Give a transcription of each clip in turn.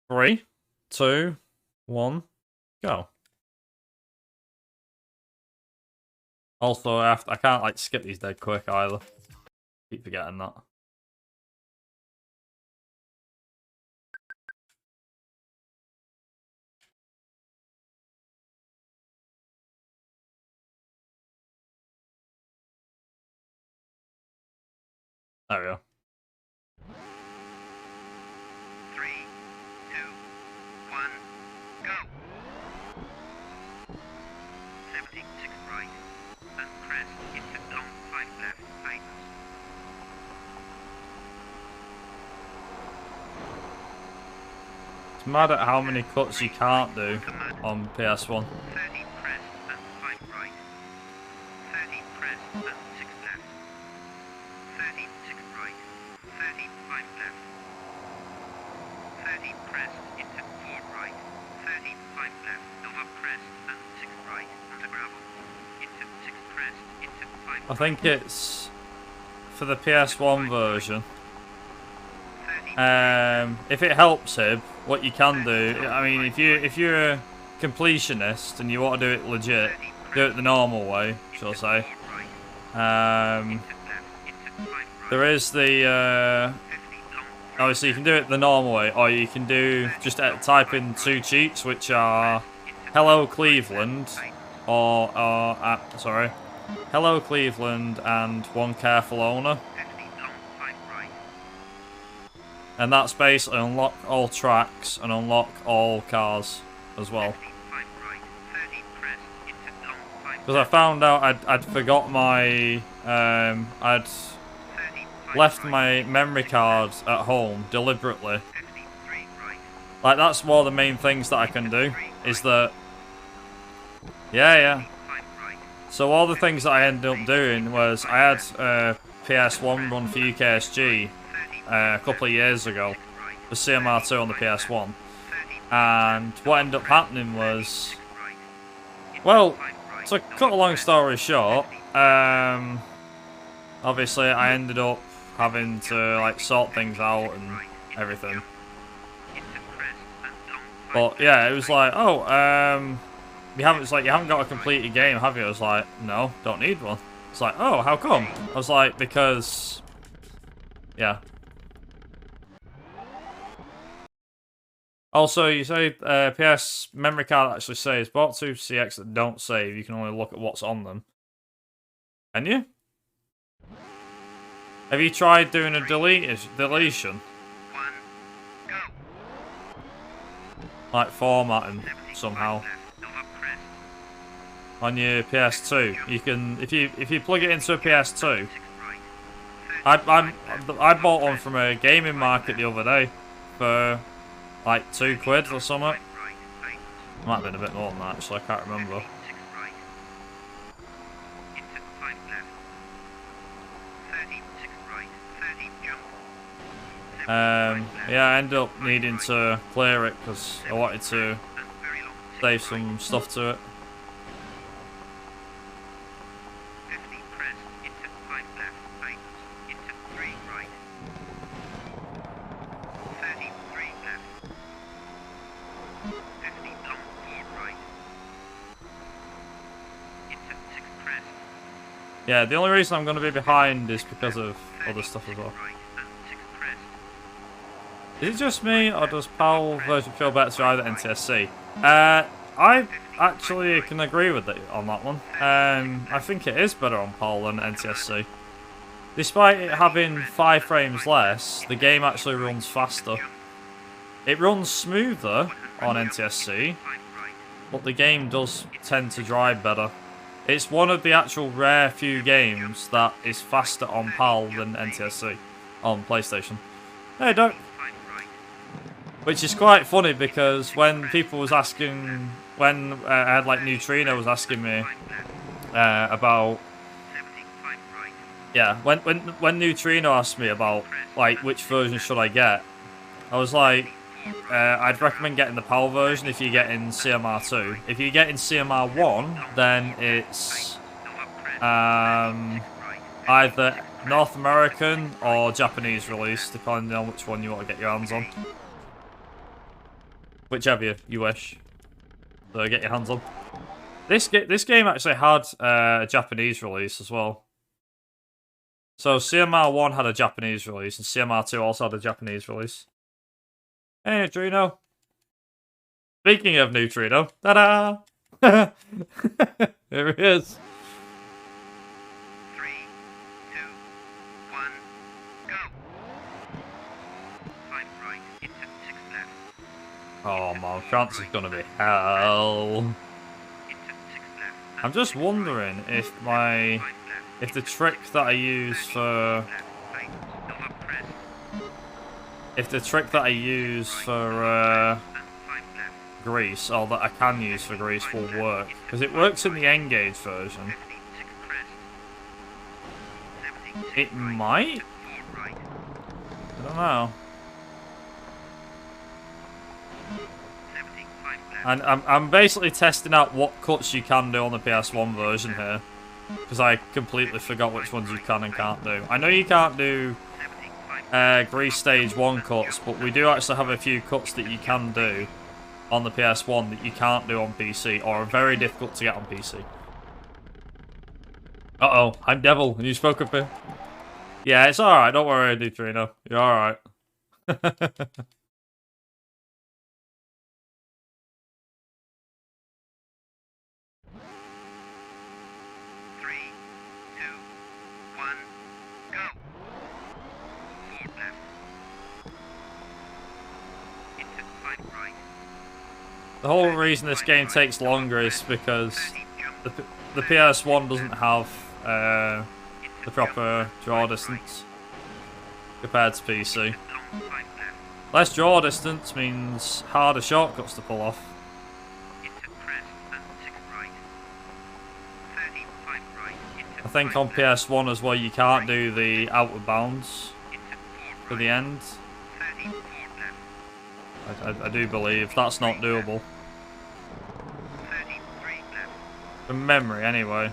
3, 2, 1, go. Also, I can't like skip these dead quick either. Keep forgetting that. There we go. 3, 2, 1, go. 76 right, and crest into long 5 left, tightens. It's mad at how many cuts you can't do on PS1. 30 crest and 5 right. 30 crest and 6 left. 30 6 right. 30 5 left. 30 crest into 4 right. 30 5 left. Over crest and 6 right. Onto gravel. Into 6 crest into 5 I think it's for the PS1 version. If it helps him, what you can do, I mean, if you're a completionist and you want to do it legit, do it the normal way, shall I say. There is the obviously you can do it the normal way, or you can do just type in 2 cheats, which are Hello Cleveland, or sorry, Hello Cleveland and One Careful Owner. And that's basically unlock all tracks and unlock all cars as well. Because I found out I'd forgot my I'd left my memory card at home deliberately. Like, that's one of the main things that I can do, is that yeah. So all the things that I ended up doing was I had PS1 run for UKSG a couple of years ago, for CMR2 on the PS1, and what ended up happening was, well, to cut a long story short, obviously I ended up having to like sort things out and everything. But yeah, it was like, oh, you haven't got a completed game, have you? I was like, no, don't need one. It's like, oh, how come? I was like, because, yeah. Also, you say PS memory card actually saves bought 2 CX that don't save. You can only look at what's on them. Can you? Have you tried doing a deletion? Like formatting somehow on your PS2. You can if you plug it into a PS2. I bought one from a gaming market the other day for like £2 or something. Might have been a bit more than that, actually, I can't remember. Yeah, I ended up needing to clear it because I wanted to save some stuff to it. Yeah, the only reason I'm going to be behind is because of other stuff as well. Is it just me, or does PAL version feel better to either NTSC? I actually can agree with it on that one. I think it is better on PAL than NTSC. Despite it having 5 frames less, the game actually runs faster. It runs smoother on NTSC, but the game does tend to drive better. It's one of the actual rare few games that is faster on PAL than NTSC on PlayStation. Hey, don't. Which is quite funny because when people was asking, when I had like Neutrino was asking me about, yeah, when Neutrino asked me about like which version should I get, I was like, I'd recommend getting the PAL version if you're getting CMR2. If you're getting CMR1, then it's either North American or Japanese release, depending on which one you want to get your hands on. whichever you wish. So get your hands on. This game actually had a Japanese release as well. So CMR1 had a Japanese release, and CMR2 also had a Japanese release. Hey, Neutrino. Speaking of Neutrino, ta-da! Here he is. 3, 2, 1, go. 5 right, into 6 left. Oh man, France is gonna be hell. Into 6 left. I'm just wondering if the trick that I use for Greece, or that I can use for Greece, will work, because it works in the Engage version. It might? I don't know. And I'm basically testing out what cuts you can do on the PS1 version here, because I completely forgot which ones you can and can't do. I know you can't do Greece Stage 1 cuts, but we do actually have a few cuts that you can do on the PS1 that you can't do on PC, or are very difficult to get on PC. Uh-oh, I'm Devil, and you spoke of me. Yeah, it's alright, don't worry, Neutrino. You're alright. 1, go. 4 left. Into 5 right. The whole reason this game takes longer is because the PS1 doesn't have the proper draw distance compared to PC. Less draw distance means harder shortcuts to pull off. I think on PS1 as well you can't do the outward bounds for the end. I do believe that's not doable. From memory anyway.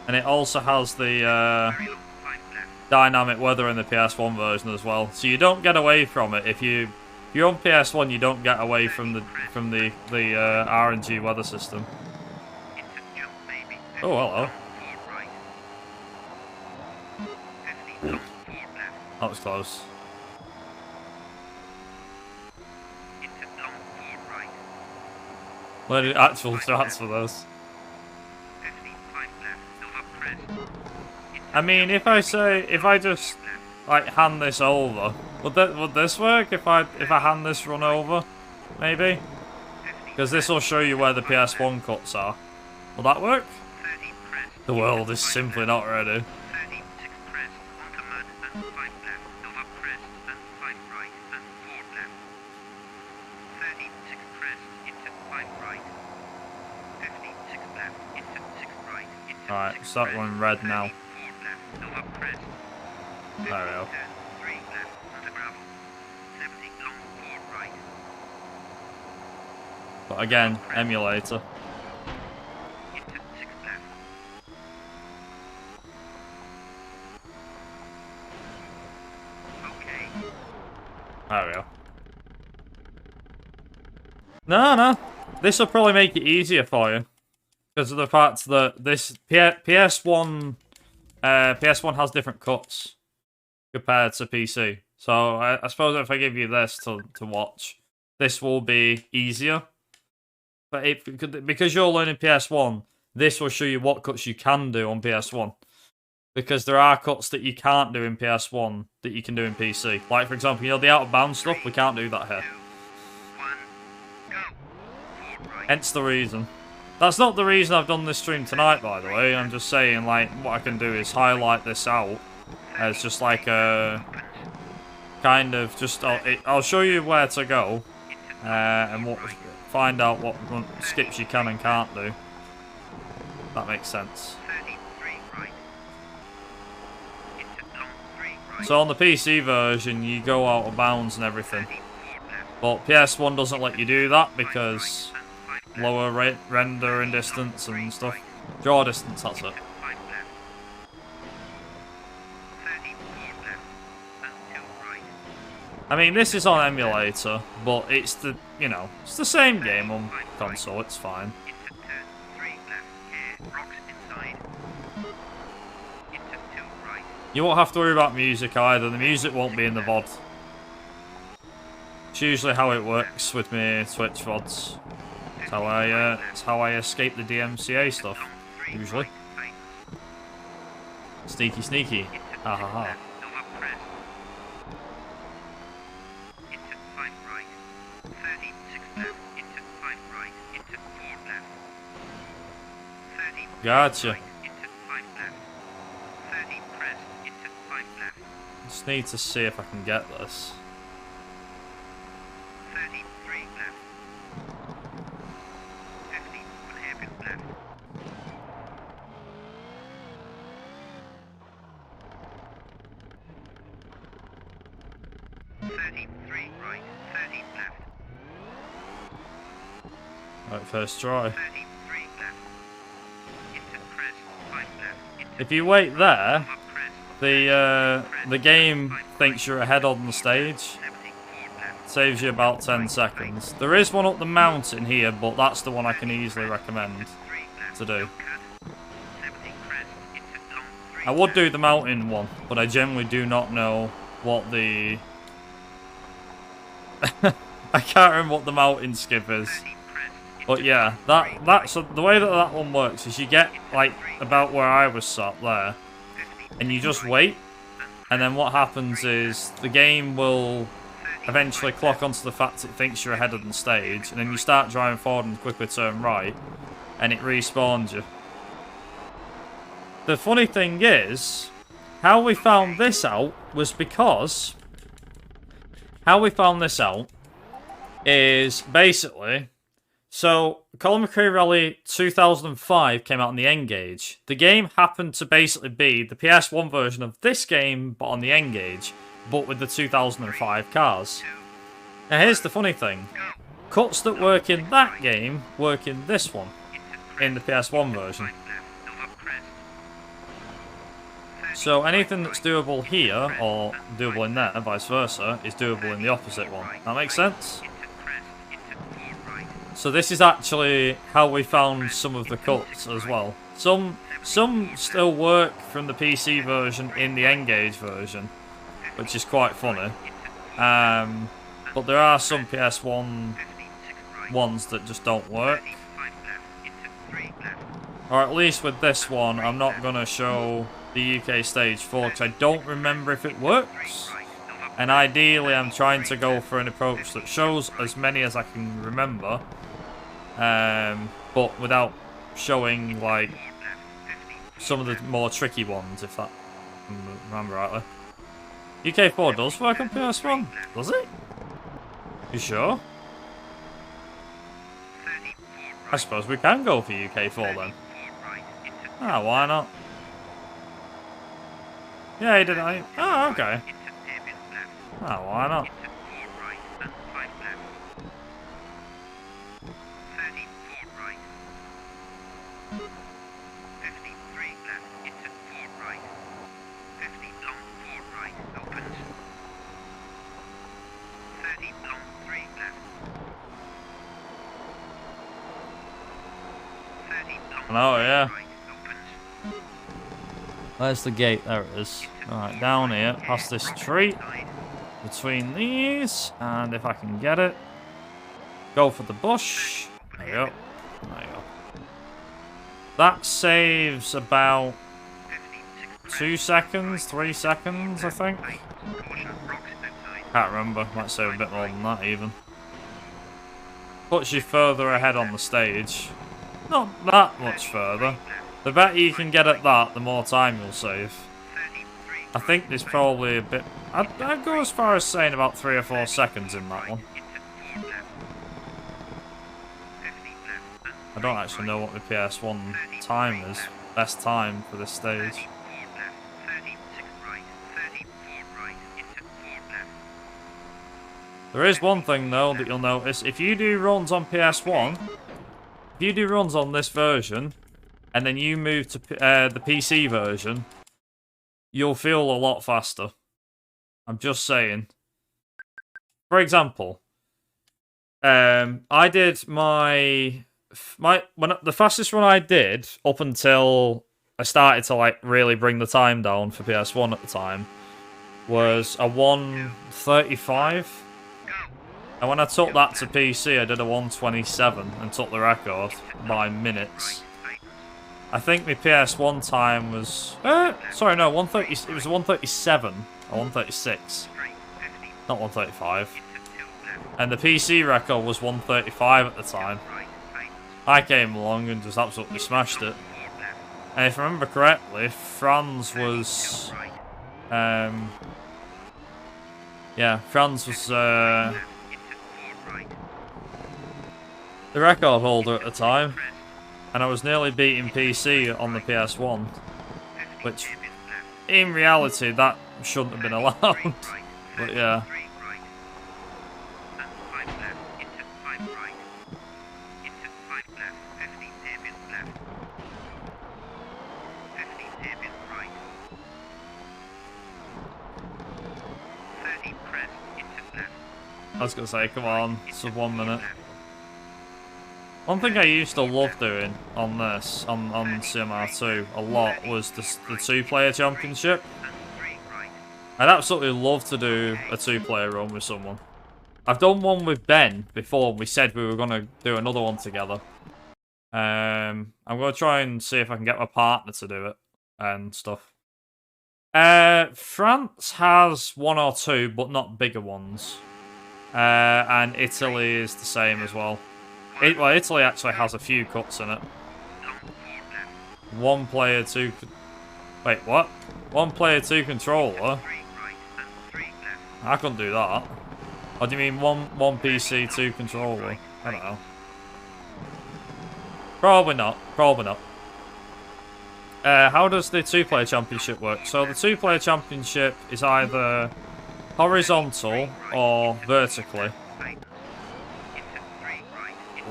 And it also has the dynamic weather in the PS1 version as well, so you don't get away from it. If you're on PS1, you don't get away from the RNG weather system. Oh, hello. That was close. Learning actual strats for this. I mean, if I just like hand this over, would this work? If I hand this run over, maybe, because this will show you where the PS1 cuts are. Will that work? The world is simply not ready. Alright, so that one red now. There we go. But again, emulator. There we go. No. This will probably make it easier for you. Because of the fact that this PS1 has different cuts compared to PC. So I suppose if I give you this to watch, this will be easier. But because you're learning PS1, this will show you what cuts you can do on PS1. Because there are cuts that you can't do in PS1 that you can do in PC. Like, for example, you know, the out-of-bounds stuff, we can't do that here. Hence the reason. That's not the reason I've done this stream tonight, by the way. I'm just saying, like, what I can do is highlight this out as just like a kind of just. I'll show you where to go and find out what skips you can and can't do. That makes sense. So on the PC version, you go out of bounds and everything, but PS1 doesn't let you do that because lower render and distance and stuff. Draw distance, that's it. I mean, this is on emulator, but it's the, you know, it's the same game on console, it's fine. Into turn 3 left, here, rocks inside. Into 2 right. You won't have to worry about music either, the music won't be in the VOD. It's usually how it works with me Twitch VODs. It's how I escape the DMCA stuff, usually. Sneaky, sneaky. Ha ha ha. Into 5 right. 30, 6 left. Into 5 right. Into 4 left. 30, Gotcha. right. Into 5 left. 30 press. Into 5 left. Just need to see if I can get this. 33 left. 50, 1 hairpin left. 33 right. 30 left. Right, first try. 33 left. Into crest. 5 left. Into If you wait there, up crest. the game thinks you're ahead on the stage. 74 left. Saves you about 10 seconds. There is one up the mountain here, but that's the one I can easily recommend 3 left. to do. Cut. 70 crest. Into long 3 I would do the mountain one, but I generally do not know what the... I can't remember what the mountain skip is. 30 crest. But yeah, that's the way that that one works is you get like about where I was sat there, and you just wait, and then what happens is the game will eventually clock onto the fact it thinks you're ahead of the stage, and then you start driving forward and quickly turn right, and it respawns you. The funny thing is, how we found this out was because... How we found this out is basically... So, Colin McRae Rally 2005 came out on the N-Gage. The game happened to basically be the PS1 version of this game, but on the N-Gage, but with the 2005 cars. Now here's the funny thing. Cuts that work in that game work in this one, in the PS1 version. So anything that's doable here, or doable in there, and vice versa, is doable in the opposite one. That makes sense? So this is actually how we found some of the cuts as well. Some still work from the PC version in the N-Gage version, which is quite funny. But there are some PS1 ones that just don't work. Or at least with this one, I'm not going to show the UK Stage 4 because I don't remember if it works. And ideally I'm trying to go for an approach that shows as many as I can remember. But without showing like some of the more tricky ones, if that I remember rightly. UK4 does work on PS1, does it? You sure? I suppose we can go for UK4 then. Ah, why not? Yeah, he did. Oh, okay. Ah, why not? Oh, yeah. Where's the gate? There it is. Alright, down here, past this tree. Between these, and if I can get it, go for the bush. There you go. There you go. That saves about 2 seconds, 3 seconds, I think. Can't remember. Might save a bit more than that, even. Puts you further ahead on the stage. Not that much further. The better you can get at that, the more time you'll save. I think there's probably a bit... I'd go as far as saying about 3 or 4 seconds in that one. I don't actually know what the PS1 time is. Best time for this stage. There is one thing though that you'll notice. If you do runs on PS1, if you do runs on this version, and then you move to the PC version, you'll feel a lot faster. I'm just saying. for example, I did the fastest run I did up until I started to like really bring the time down for PS1 at the time was a 1:35. And when I took that to PC, I did a 1:27 and took the record by minutes. I think my PS1 time was... sorry, no, 1:30. It was 1:37 or 1:36. Not 1:35. And the PC record was 1:35 at the time. I came along and just absolutely smashed it. And if I remember correctly, Franz was... yeah, Franz was... the record holder at the time, and I was nearly beating PC on the PS1, which in reality that shouldn't have been allowed. But yeah. I was gonna say, come on, sub 1 minute. One thing I used to love doing on this, on CMR2, a lot, was the 2-player championship. I'd absolutely love to do a 2-player run with someone. I've done one with Ben before. We said we were going to do another one together. I'm going to try and see if I can get my partner to do it and stuff. France has 1 or 2, but not bigger ones. And Italy is the same as well. Well, Italy actually has a few cuts in it. 1 player, 2... Wait, what? 1 player, 2 controller? I couldn't do that. Or do you mean one PC, 2 controller? I don't know. Probably not. Probably not. How does the 2-player championship work? So the 2-player championship is either horizontal or vertically.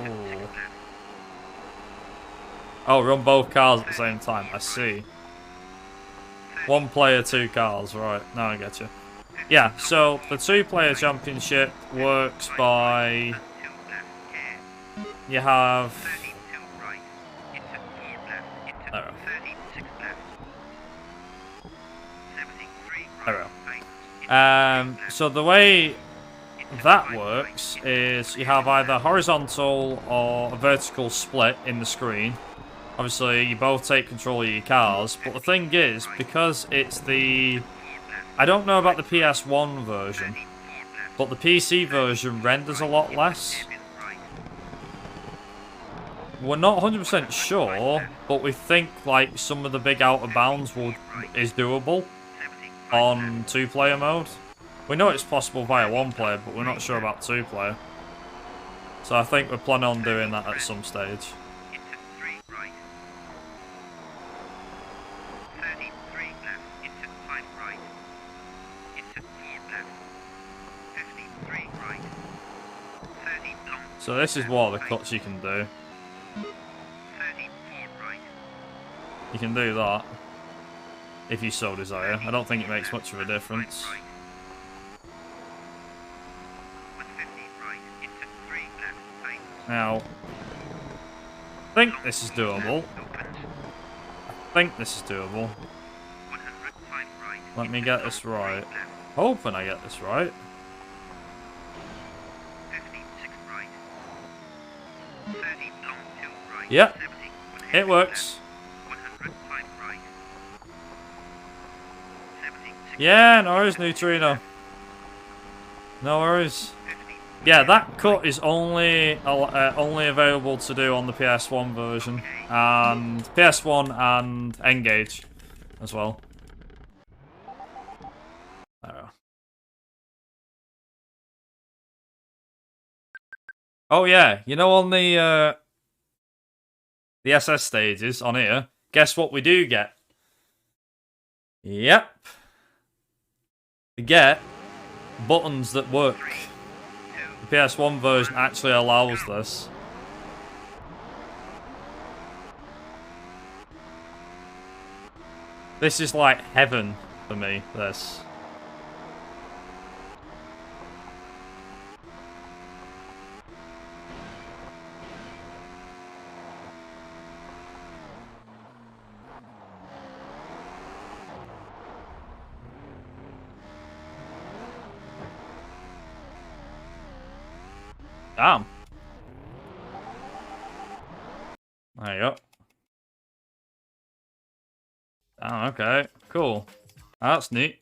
Ooh. Oh, run both cars at the same time. I see. 1 player, 2 cars. Right, now I get you. Yeah, so the 2-player championship works by... You have... There we go. So the way that works is you have either horizontal or a vertical split in the screen. Obviously, you both take control of your cars, but the thing is, because it's the... I don't know about the PS1 version, but the PC version renders a lot less. We're not 100% sure, but we think like some of the big out of bounds is doable on 2-player mode. We know it's possible via 1-player, but we're not sure about 2-player. So I think we're planning on doing that at some stage. So this is what the cuts you can do. You can do that if you so desire. I don't think it makes much of a difference. Now, I think this is doable. Let me get this right. Hoping I get this right. Yep, it works. Yeah, no worries, Neutrino. No worries. Yeah, that cut is only available to do on the PS1 version, and PS1 and N-Gage as well. Oh yeah, you know on the SS stages on here, guess what we do get? Yep. We get buttons that work. The PS1 version actually allows this. This is like heaven for me, this. Damn. There you go. Oh, okay. Cool. That's neat.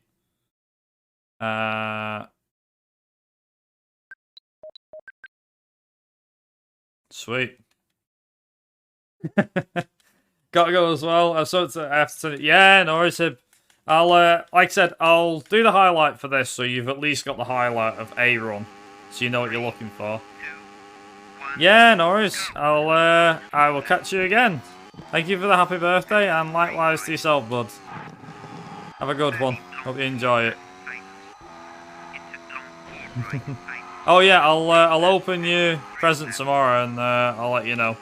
Sweet. Gotta go as well. Yeah, no worries. I'll, like I said, I'll do the highlight for this, so you've at least got the highlight of a run, so you know what you're looking for. Yeah, no worries. I will catch you again. Thank you for the happy birthday, and likewise to yourself, bud. Have a good one. Hope you enjoy it. Oh yeah, I'll open your present tomorrow, and I'll let you know.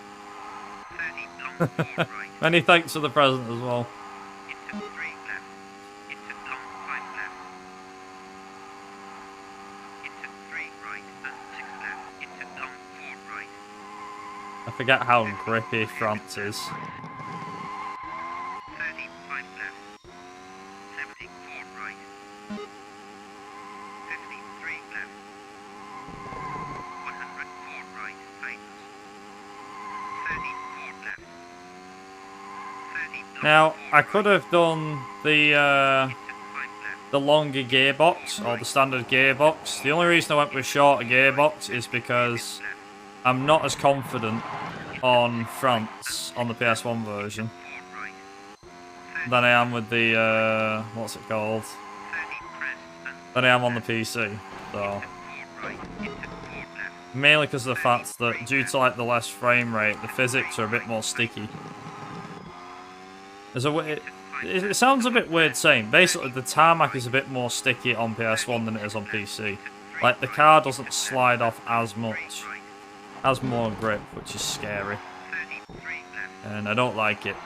Many thanks for the present as well. I forget how grippy France is. 35 left, 74 right, 53 left, 104 right, tightens, 34 left, 30 Now, I could have done the longer gearbox, or the standard gearbox. The only reason I went with shorter gearbox is because I'm not as confident on France, on the PS1 version, than I am with the, what's it called? Than I am on the PC, so. Mainly because of the fact that, due to like the less frame rate, the physics are a bit more sticky. It sounds a bit weird saying, basically the tarmac is a bit more sticky on PS1 than it is on PC. Like, the car doesn't slide off as much. Has more grip, which is scary. And I don't like it.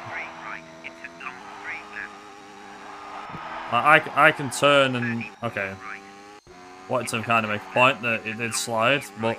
I can turn and... Okay. Wanted to kind of make a point that it did slide, but...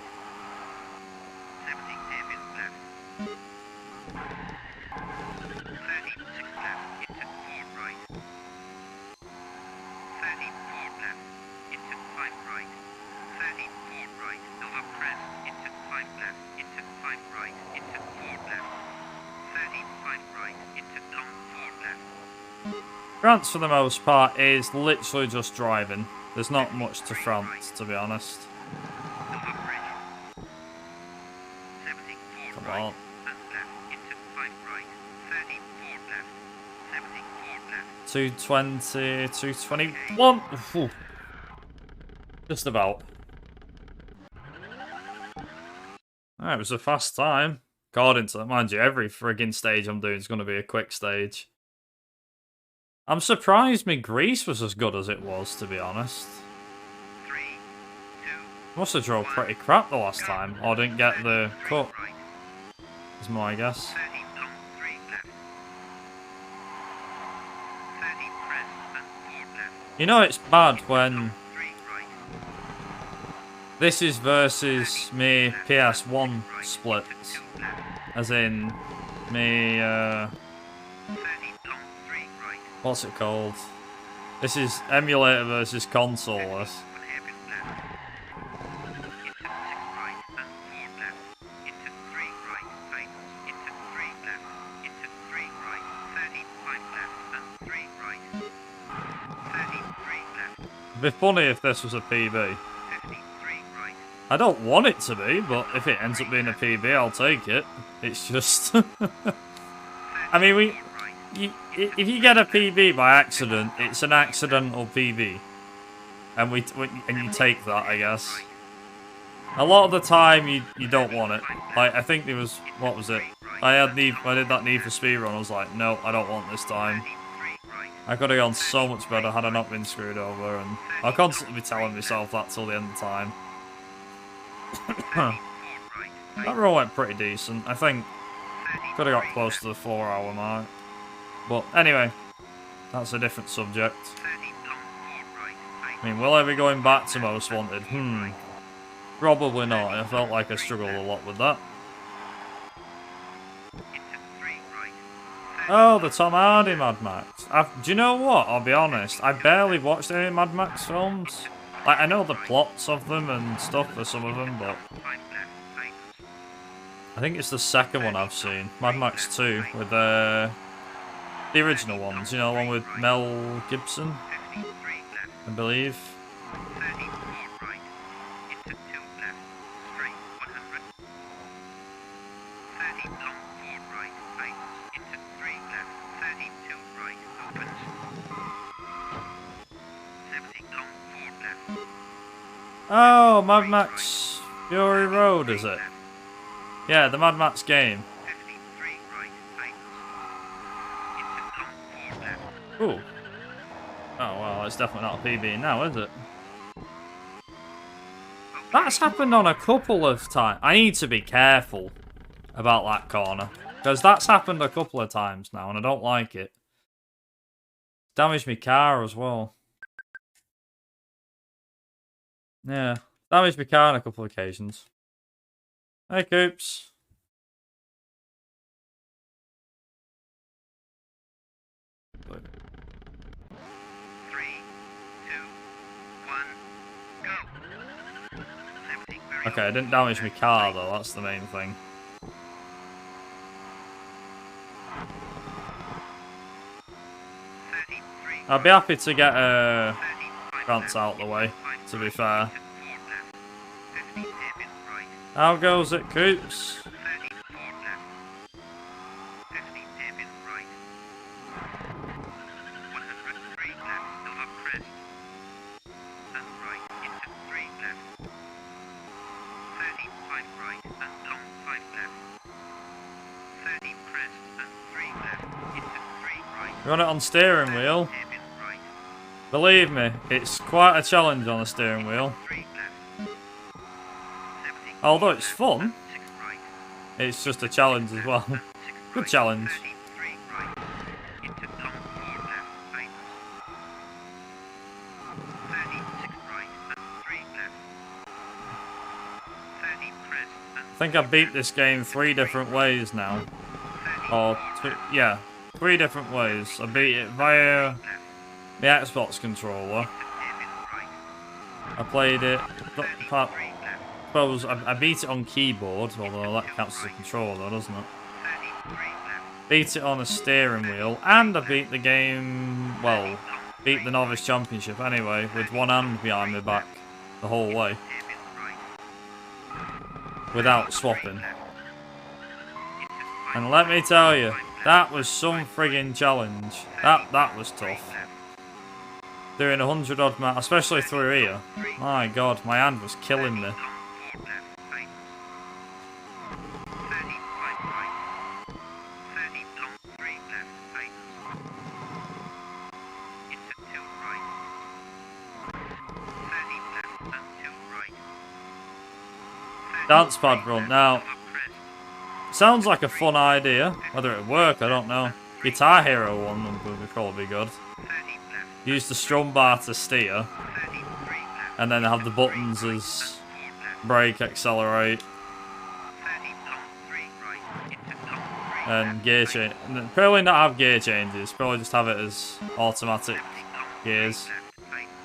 France, for the most part, is literally just driving. There's not much to France, to be honest. Come on. 220, 221. Ooh. Just about. Alright, it was a fast time. According to that, mind you, every friggin' stage I'm doing is going to be a quick stage. I'm surprised my grease was as good as it was, to be honest. Must have drove pretty crap the last time, or didn't get the cut. Is my guess. You know it's bad when this is versus me PS1 splits, as in me what's it called? This is emulator versus console. It'd be funny if this was a PB. I don't want it to be, but if it ends up being a PB, I'll take it. It's just... I mean, if you get a PB by accident, it's an accidental PB. And you take that, I guess. A lot of the time, you don't want it. Like, I think there was... What was it? I did that Need for Speedrun, I was like, no, I don't want this time. I could have gone so much better had I not been screwed over, and I'll constantly be telling myself that till the end of time. That run went pretty decent. I think could have got close to the 4-hour mark. But anyway, that's a different subject. I mean, will I be going back to Most Wanted? Probably not. I felt like I struggled a lot with that. Oh, the Tom Hardy Mad Max. Do you know what? I'll be honest. I barely watched any Mad Max films. Like, I know the plots of them and stuff for some of them, but I think it's the second one I've seen. Mad Max 2 with the original ones. You know, the one with Mel Gibson, 53 left. I believe. 34 right. Into 2 left. Straight 100. 30 long 4 right. Tightens. Into 3 left. 32 right. Opens. 70 long 4 left. Oh, Mad Max Fury Road, is it? Yeah, the Mad Max game. 53 right. Tightens. Into long 4 left. Ooh. Oh, well, it's definitely not a PB now, is it? That's happened on a couple of times. I need to be careful about that corner. Because that's happened a couple of times now, and I don't like it. Damaged my car as well. Yeah. Damaged my car on a couple of occasions. Hey, Coops. Three, two, one, go. 70 very Okay, I didn't damage my car though, that's the main thing. 33 I'd be happy to get 35 Grant's out the way, to be fair. 4 left. 50 hairpin right. How goes it, Coops? 34 left. 50 hairpin right. 103 left. Silver crest. And right into 3 left. 35 right and long 5 left. 30 crest and 3 left. Into 3 right. Run it on steering wheel. Hairpin right. Believe me, it's quite a challenge on a steering wheel. 3 left. 70 Although it's fun, 6 right. it's just a challenge as well. 6 Good right. challenge. 33 right. Into long 4 left. Tightens. 36 right and 3 left. 30 crest and I think I beat this game 3 different ways now. Or, yeah, 3 different ways. I beat it via the Xbox controller. hairpin right. I played it, I 3 left. suppose I beat it on keyboard, although that counts as a controller, doesn't it? 33 left. Beat it on a steering wheel, and I beat the game, well, beat the Novice Championship anyway, with one hand behind my back the whole way, Hairpin right. without swapping. Left. Into 5 And let me tell you, that was some friggin' challenge. That was tough. left. Doing 100 odd miles, especially through here. My god, my hand was killing me. Long 4 left. Tightens. 35 right. 30 long 3 left. Tightens. Into 2 right. 30 left and 2 right. 30 Dance pad run. Now, silver crest. sounds like a fun idea. Whether it'll work, I don't know. Guitar Hero one would probably be good. 30 left. Use the strum bar to steer, 33 left. and then have the buttons as 4 left. brake, accelerate, 30 long 3 right. Into long 3 and gear change. Probably not have gear changes, probably just have it as automatic gears. left. Tightens.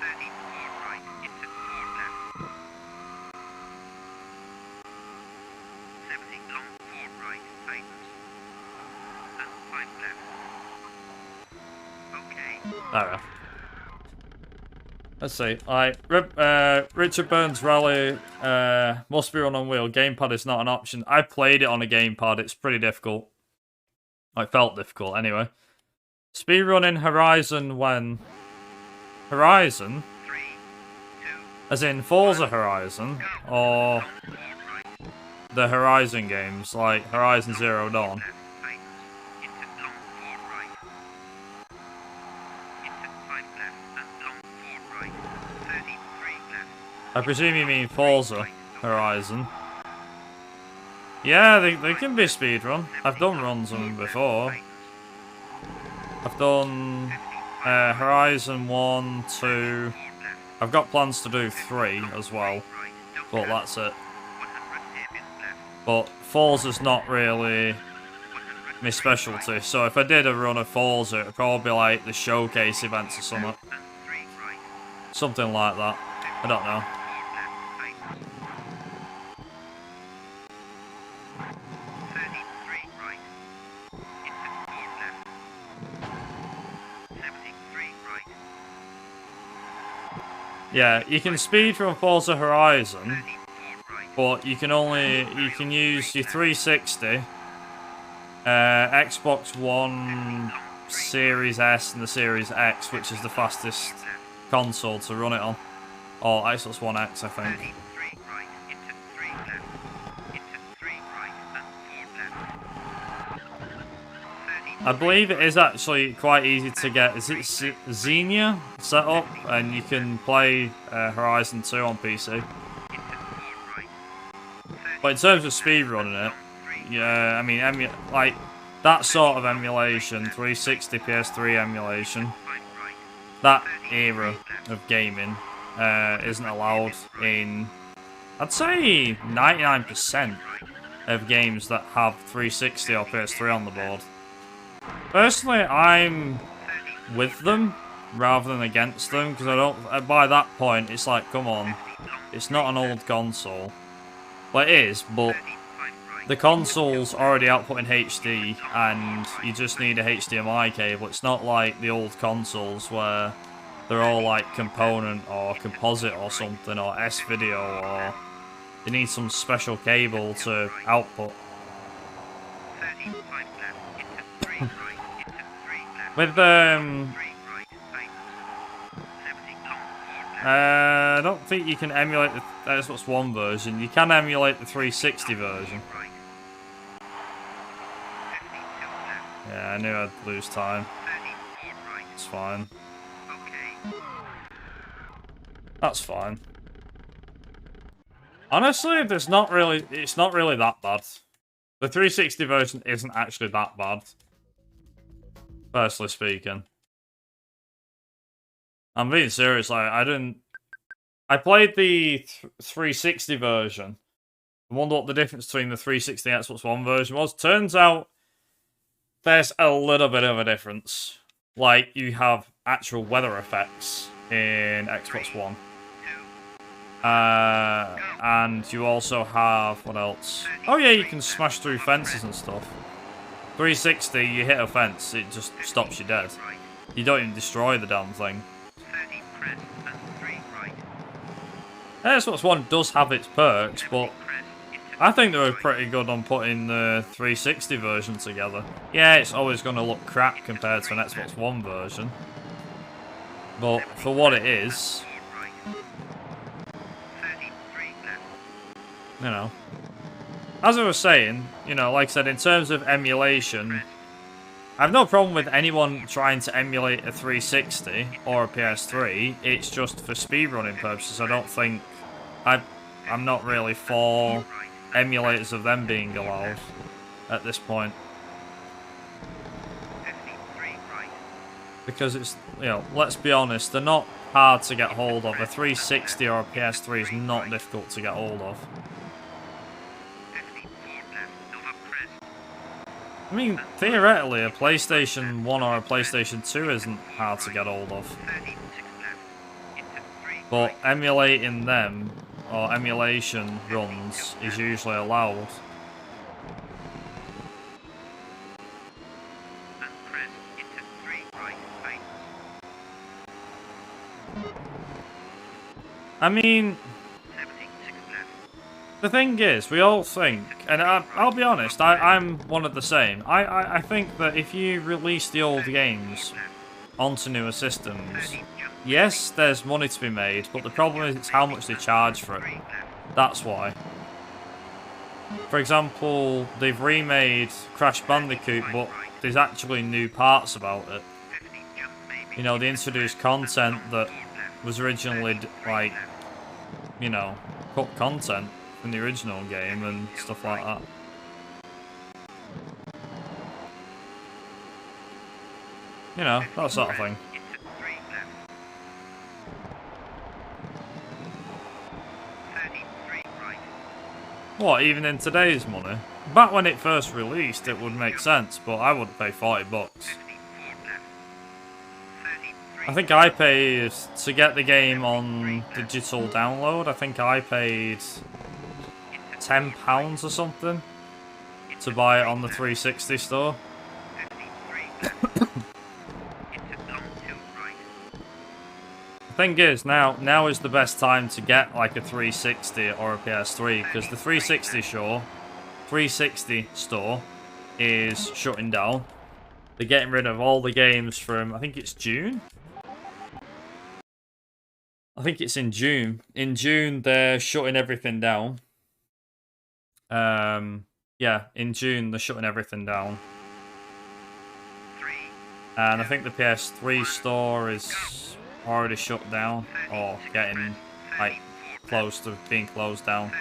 34 right. Into 4 left. 70 long 4 right. Tightens. And 5 left. Okay. Alright. Let's see. Richard Burns Rally must be run on wheel. Gamepad is not an option. I played it on a gamepad. It's pretty difficult. It felt difficult anyway. Speedrunning Horizon when... Horizon? 3, 2, As in Forza Horizon? Or 4 right. the Horizon games, like Horizon Zero Dawn? Left. Tightens. Into long 4 right. Into 5 left and long 4 right. 33 left. I presume you mean Forza Horizon. Yeah, they can be speedrun. I've done runs on them before. I've done Horizon 1, 2. I've got plans to do 3 as well, but that's it. 100 hairpin left. But Forza's not really my specialty, so if I did a run of Forza, it'd probably be like the showcase events or something. And 3 right. Something like that. I don't know. 4 left. Tightens. Yeah, you can speed from Forza Horizon, but you can use your 360, Xbox One, Series S, and the Series X, which is the fastest console to run it on, or Xbox One X, I think. I believe it is actually quite easy to get. Is it Xenia set up, and you can play Horizon 2 on PC. But in terms of speedrunning it, yeah, I mean, like that sort of emulation, 360 PS3 emulation, that era of gaming isn't allowed in, I'd say, 99% of games that have 360 or PS3 on the board. Personally, I'm with them rather than against them, because I don't. By that point, it's like, come on, it's not an old console. Well, it is, but the console's already outputting HD, and you just need a HDMI cable. It's not like the old consoles where they're all like component or composite or something, or S-video, or you need some special cable to output. With I don't think you can emulate the Xbox One version. You can emulate the 360 version. Yeah, I knew I'd lose time. It's fine. That's fine. Honestly, it's not really that bad. The 360 version isn't actually that bad. Personally speaking. I'm being serious, like, I played the 360 version. I wonder what the difference between the 360 and Xbox One version was. Turns out there's a little bit of a difference. Like, you have actual weather effects in Xbox One. And you also have, what else? Oh yeah, you can smash through fences and stuff. 360, you hit a fence, it just stops you dead. You don't even destroy the damn thing. Xbox One does have its perks, but I think they were pretty good on putting the 360 version together. Yeah, it's always going to look crap compared to an Xbox One version. But for what it is, you know. As I was saying, you know, like I said, in terms of emulation, I have no problem with anyone trying to emulate a 360 or a PS3. It's just for speedrunning purposes. I don't think... I'm not really for emulators of them being allowed at this point. Because it's, you know, let's be honest, they're not hard to get hold of. A 360 or a PS3 is not difficult to get hold of. I mean, theoretically, a PlayStation 1 or a PlayStation 2 isn't hard to get hold of. But emulating them, or emulation runs, is usually allowed. I mean, the thing is, we all think, and I'll be honest, I'm one of the same. I think that if you release the old games onto newer systems, yes, there's money to be made, but the problem is it's how much they charge for it. That's why. For example, they've remade Crash Bandicoot, but there's actually new parts about it. You know, they introduced content that was originally, like, you know, cut content from the original game and stuff like that. You know, that sort of thing. What, even in today's money? Back when it first released, it would make sense, but I wouldn't pay $40. I think I paid, to get the game on digital download, I think I paid £10 or something to buy it on the 360 store. thing is, now is the best time to get like a 360 or a PS3 because the 360 store is shutting down. They're getting rid of all the games from, I think it's June. I think it's in June. In June, they're shutting everything down. Yeah, in June, they're shutting everything down. And I think the PS3 store is already shut down, or getting, like, close to being closed down.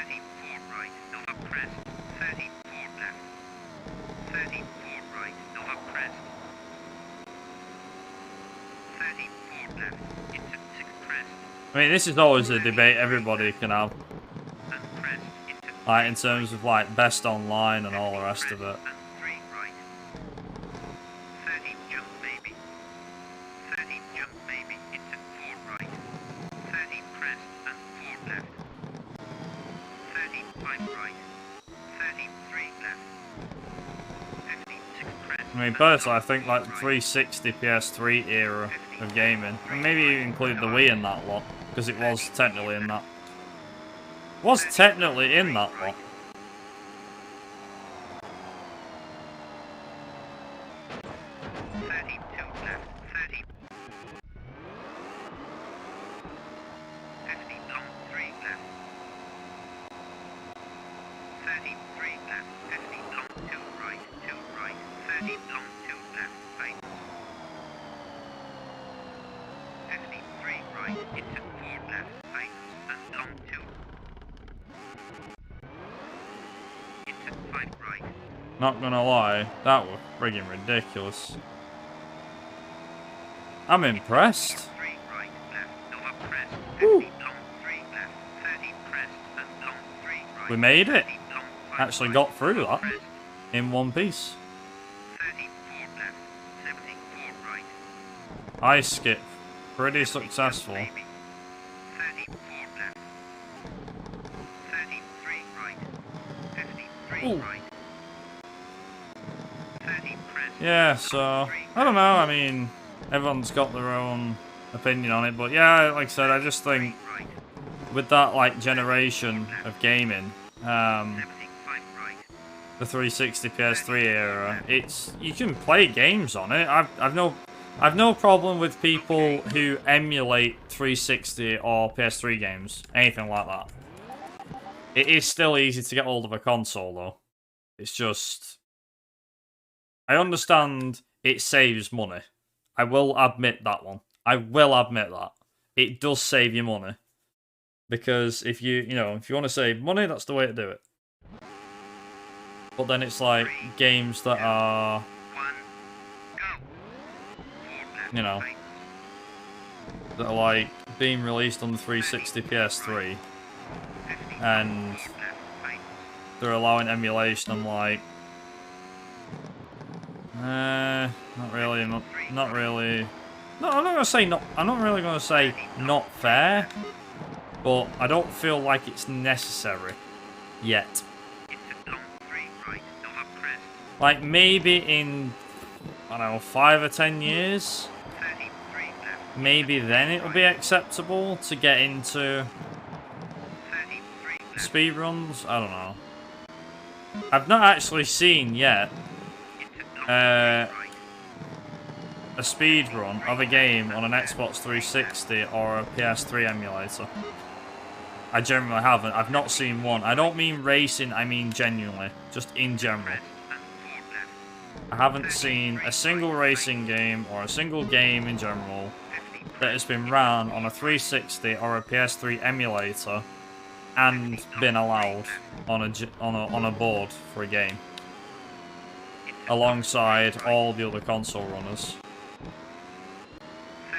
I mean, this is always a debate everybody can have. Like, in terms of, like, best online and all the rest of it. I mean, personally, I think, like, the 360 PS3 era of gaming, and maybe you include the Wii in that lot, because it was technically in that. Was technically in that lot. Not gonna lie, that was friggin' ridiculous. I'm impressed. Woo. We made it. Actually got through that in one piece. Ice skip, pretty successful. Ooh. Yeah, so, I don't know, I mean, everyone's got their own opinion on it, but yeah, like I said, I just think, with that, like, generation of gaming, the 360 PS3 era, you can play games on it. I've no problem with people who emulate 360 or PS3 games, anything like that. It is still easy to get hold of a console, though. It's just... I understand it saves money. I will admit that one. I will admit that. It does save you money. Because if you want to save money, that's the way to do it. But then it's like games that are, that are like being released on the 360 PS3. And they're allowing emulation. I'm like, not really. No, I'm not really gonna say not fair, but I don't feel like it's necessary yet. Like maybe in, I don't know, 5 or 10 years, maybe then it'll be acceptable to get into speedruns. I don't know. I've not actually seen yet a speedrun of a game on an Xbox 360 or a PS3 emulator. I generally haven't. I've not seen one. I don't mean racing, I mean genuinely. Just in general. I haven't seen a single racing game or a single game in general that has been ran on a 360 or a PS3 emulator and been allowed on a board for a game, alongside all the other console runners,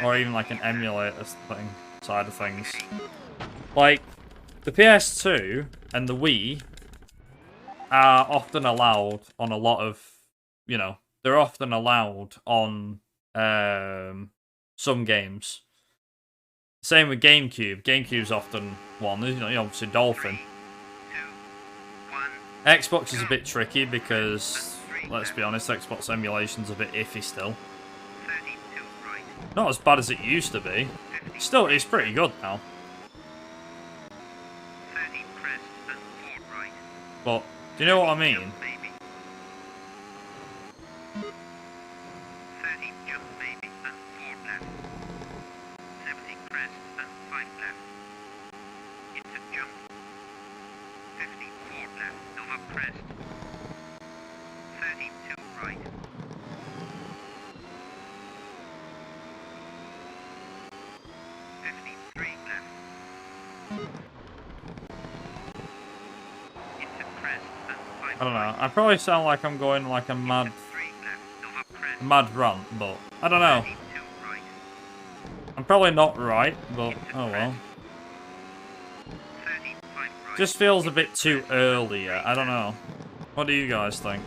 or even like an emulator thing side of things. Like the PS2 and the Wii are often allowed on a lot of, they're often allowed on some games. Same with GameCube. GameCube's often one. Obviously Dolphin. Xbox is a bit tricky because, let's be honest, Xbox emulation's a bit iffy still. Not as bad as it used to be. Still, it's pretty good now. 30 crest and 4 right. But, do you know what I mean? Jump, baby. 30 jump, baby, and 4 left. 70 crest and 5 left. Into jump. 54 left, over crest. 32 right. 53 left. Into crest and 5 I don't know. right. I probably sound like I'm going like a mad 3 left, over crest. rant, but I don't know. 32 right. I'm probably not right, but oh well. 35 right. Just feels a bit too early yet. I don't know. What do you guys think?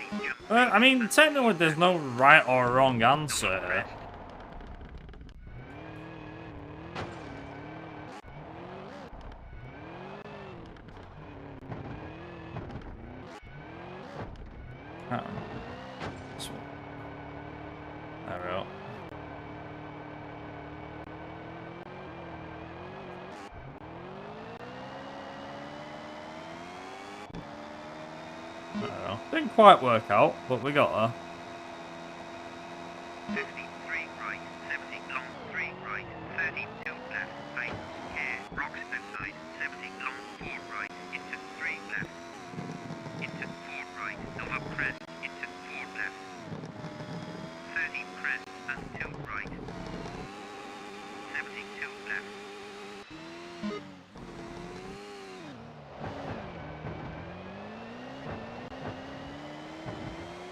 50 jump. I mean, technically there's no right or wrong answer here. I don't know. This one. There we go. I don't know. Didn't quite work out, but we got there. 53 right, 70 long, 3 right, 32 left, right, care, rocks outside, 70 long, 4 right, into 3 left, into 4 right, over crest, into 4 left, 30 crest and 2 right, 72 left,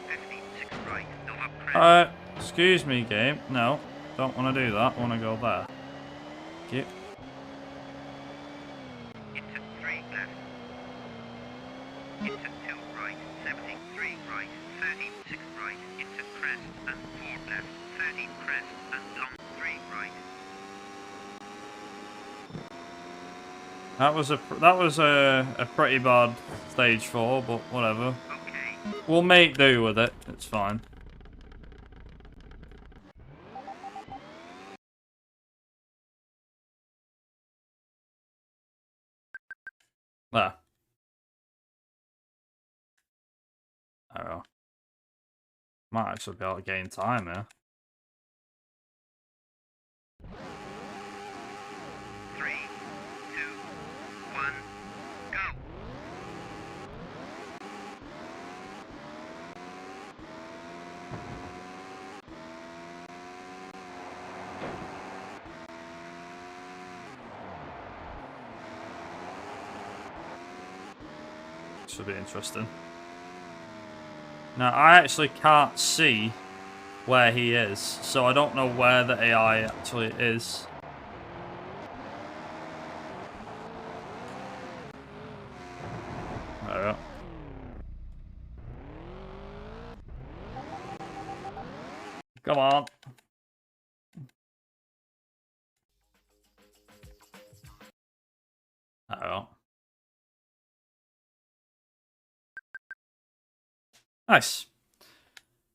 56 right, over crest. Excuse me, game. No, don't want to do that. I want to go there. Yep. Into 3 left. Into 2 right. 73 right. 36 right. Into crest and 4 left. 30 crest and long 3 right. That was a pretty bad stage 4, but whatever. Okay. We'll make do with it. It's fine. There. Oh. Might actually be able to gain time here. 3, 2, 1, go. Should be interesting. Now, I actually can't see where he is, so I don't know where the AI actually is. There we go. Come on. There we go. Nice.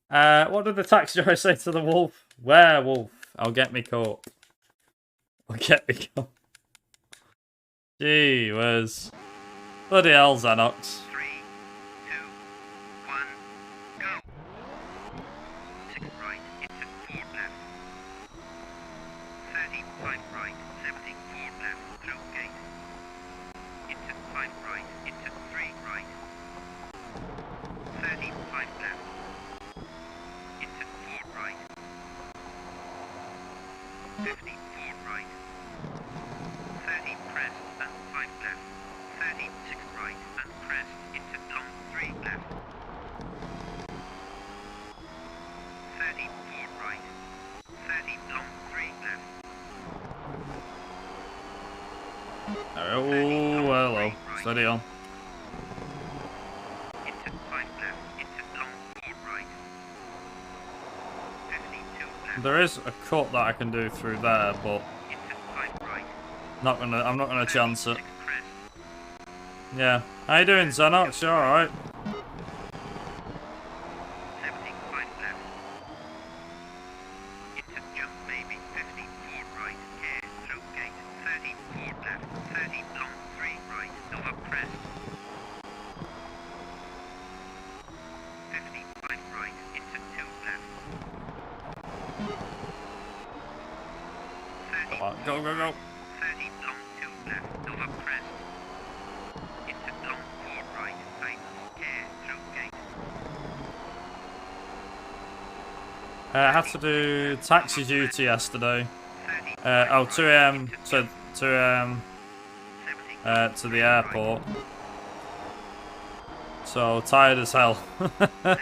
What did the taxi driver say to the wolf? Werewolf. I'll get me caught. I'll get me caught. Gee whiz. Bloody hell, Xanox. 3, 2, 1, go. 6 right. Into 4 left. 35 right. 74 left. Through gate. Into 5 right. Into 3 right. 35 left. Into 4 right. 54 right. 30 crest and 5 left. 36 right and crest into long 3 left. 34 right. 30 long 3 left. Oh, hello. Steady on. Into 5 left. Into long 4 right. 52 left. There is a cut that I can do through there, but Into 5 right. I'm not gonna chance it. 36 crest. Yeah. How you doing, Xanox? You alright? 75 left. Go, go, go. 30 long 2 left, over crest. Into long 4 right, tightens, care, through gate. I had to do taxi duty yesterday. 30 2 a.m. to 2 a.m. 70 To the airport. So tired as hell. 74 left,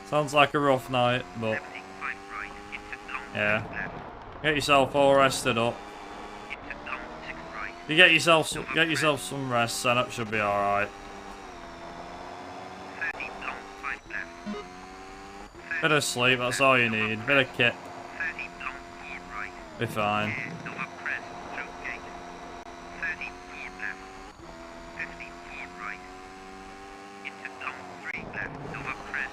Sounds like a rough night, but 75 right, into long yeah. 6 left, Get yourself all rested up. into long 6 right. You get yourself some rest, then it should be all right. 30 long 5 left. Bit of sleep, that's all you need. Bit of kit, 30 long 4 right. be fine. Over crest, through gate. 34 left. 54 right. Into long 3 left, over crest.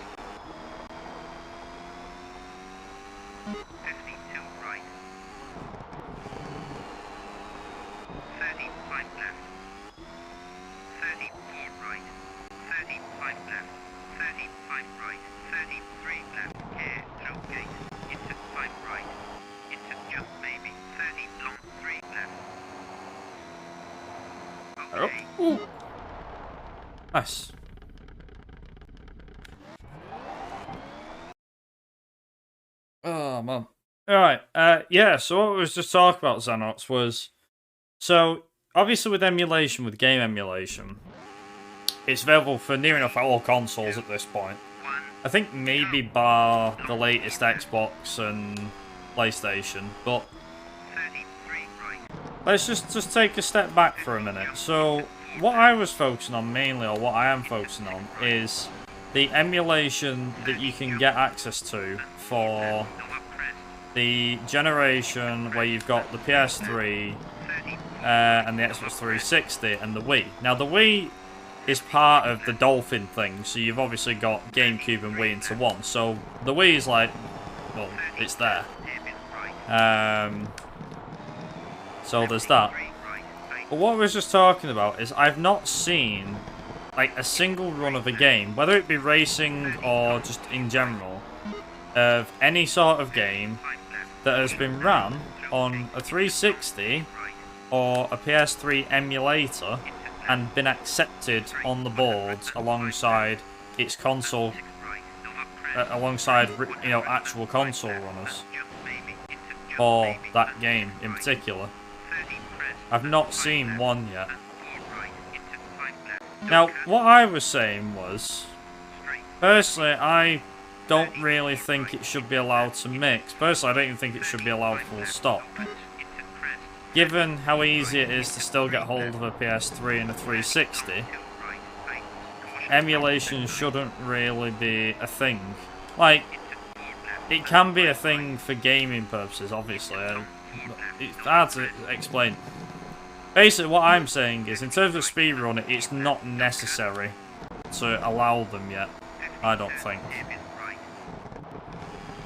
52 right. 35 left. 34 right. 35 left. 35 right. 33 left. Care, through gate. Into 5 right. Into jump maybe. 30 long 3 left. Okay. Ooh. Nice. Oh man. Alright, yeah, so what we was just talking about, Xenox, was so obviously with emulation, with game emulation, it's available for near enough all consoles at this point. I think maybe bar the latest Xbox and PlayStation, but 33 right. let's just take a step back for a minute. So what I was focusing on mainly, or what I am focusing on, is the emulation that you can get access to for Over crest. the generation where you've got the PS3 and the Xbox 360 and the Wii. Now the Wii is part of the Dolphin thing, so you've obviously got GameCube and Wii into one. So the Wii is like, well, it's there. So there's that. But what I was just talking about is I've not seen like a single run of a game, whether it be racing or just in general, of any sort of game that has been ran on a 360 or a PS3 emulator and been accepted on the boards alongside its console, alongside actual console runners for that game in particular. I've not seen one yet. Now, what I was saying was, personally, I don't really think it should be allowed to mix. Personally, I don't even think it should be allowed full stop. Given how easy it is to still get hold of a PS3 and a 360, emulation shouldn't really be a thing. Like, it can be a thing for gaming purposes, obviously. It's hard to explain. Basically, what I'm saying is, in terms of speedrun, it's not necessary to allow them yet, I don't think.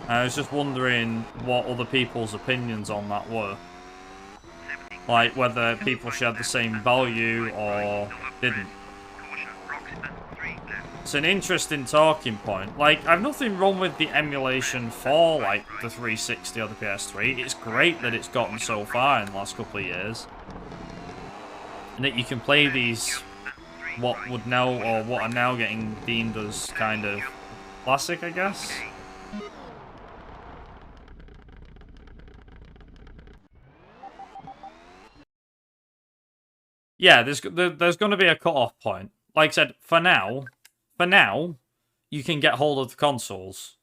I was just wondering what other people's opinions on that were. Like, whether people shared the same value or didn't. It's an interesting talking point. Like, I've nothing wrong with the emulation for, like, the 360 or the PS3. It's great that it's gotten so far in the last couple of years. And that you can play these, what are now getting deemed as kind of classic, I guess. Yeah, there's going to be a cut-off point. Like I said, for now, you can get hold of the consoles.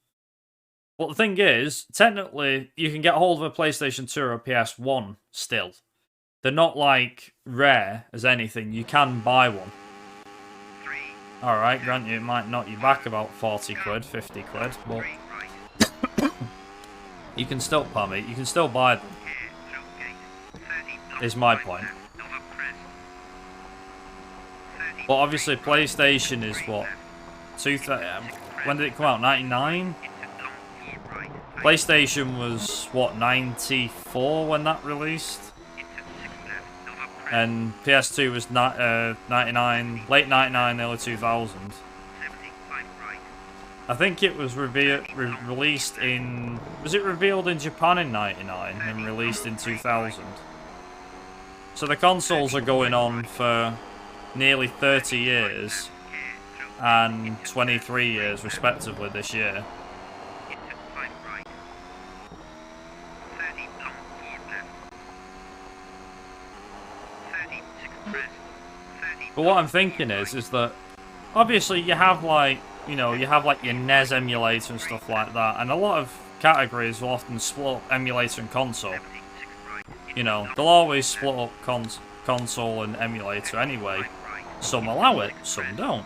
But the thing is, technically, you can get hold of a PlayStation 2 or a PS1 still. They're not, like, rare as anything. You can buy one. Alright, grant you, it might knock you back about 40 quid, 50 quid, but you can still, pardon me, you can still buy them, is my point. But obviously, PlayStation is what? When did it come out? 99? PlayStation was, what, 94 when that released? And PS2 was 99, late 99, early 2000. I think it was released in... Was it revealed in Japan in 99 and released in 2000? So the consoles are going on for nearly 30 years and 23 years respectively this year. But what I'm thinking is that obviously you have like, you know, you have like your NES emulator and stuff like that, and a lot of categories will often split up emulator and console. You know, they'll always split up console and emulator anyway. Some allow it, some don't.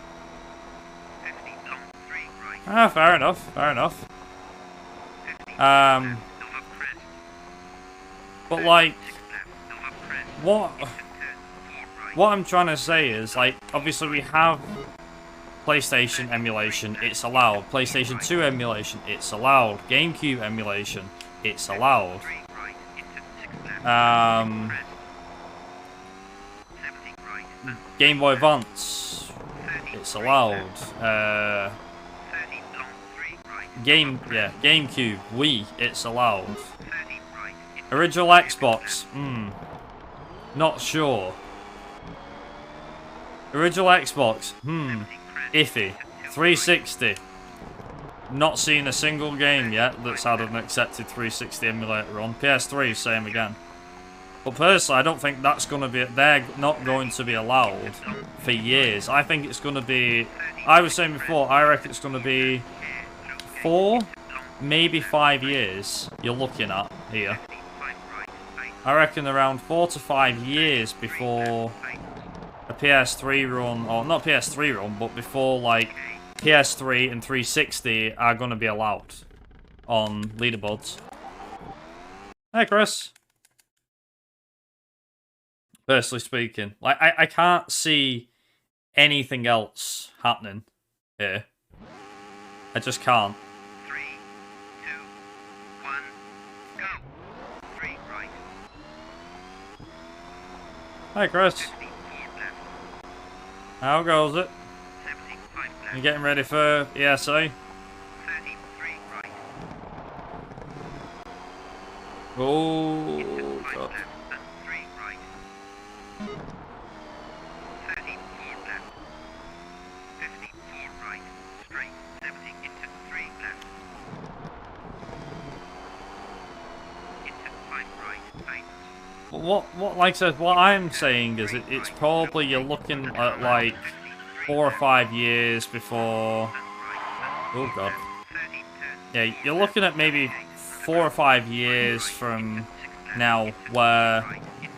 Ah, fair enough, fair enough. But like, what I'm trying to say is, like, obviously we have PlayStation emulation, it's allowed. PlayStation 2 emulation, it's allowed. GameCube emulation, it's allowed. Game Boy Advance, it's allowed. GameCube, Wii, it's allowed. Original Xbox, not sure. Original Xbox, iffy. 360, not seen a single game yet that's had an accepted 360 emulator on. PS3, same again. But personally, I don't think that's going to be... They're not going to be allowed for years. I think it's going to be... I was saying before, I reckon it's going to be 4, maybe 5 years you're looking at here. I reckon around 4 to 5 years before a PS3 run, or not PS3 run, but before like PS3 and 360 are going to be allowed on leaderboards. Hey Chris. Personally speaking, like I can't see anything else happening here. I just can't. 3, 2, 1, go. 3 right. Hi Chris. How goes it? You getting ready for ESA? 33 right. Oh God. 3 right. 34 left. 54 right. Straight. 70 into 3 left. Into 5 right. Right. What like I said, what I'm saying is it's probably you're looking at like 4 or 5 years before. Oh God. Yeah, you're looking at maybe 4 or 5 years from now where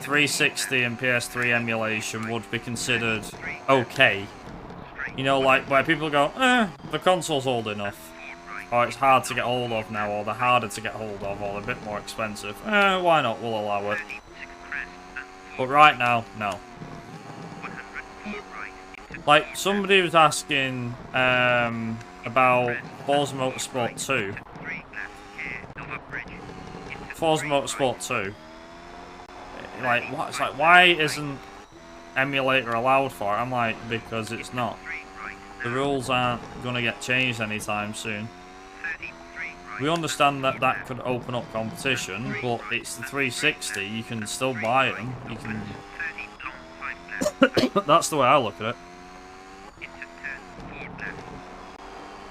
360 and PS3 emulation would be considered okay. You know, like where people go, the console's old enough, or it's hard to get hold of now, or they're harder to get hold of, or they're a bit more expensive. Why not? We'll allow it. But right now, no. Like, somebody was asking about Forza Motorsport 2. Forza Motorsport 2. Like, what? It's like, why isn't emulator allowed for it? I'm like, because it's not. The rules aren't going to get changed anytime soon. We understand that that could open up competition, but it's the 360, you can still buy them. You can... That's the way I look at it.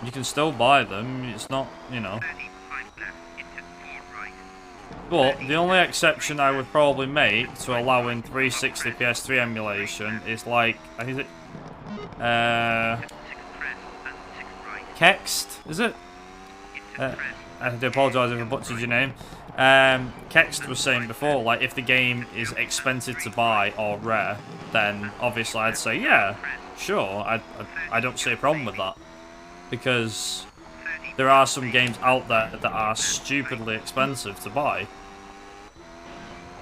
You can still buy them, it's not, you know. But the only exception I would probably make to allowing 360 PS3 emulation is like, I think Kext, is it? I do apologise if I butchered your name. Kext was saying before, like, if the game is expensive to buy or rare, then obviously I'd say, yeah, sure, I don't see a problem with that. Because there are some games out there that are stupidly expensive to buy.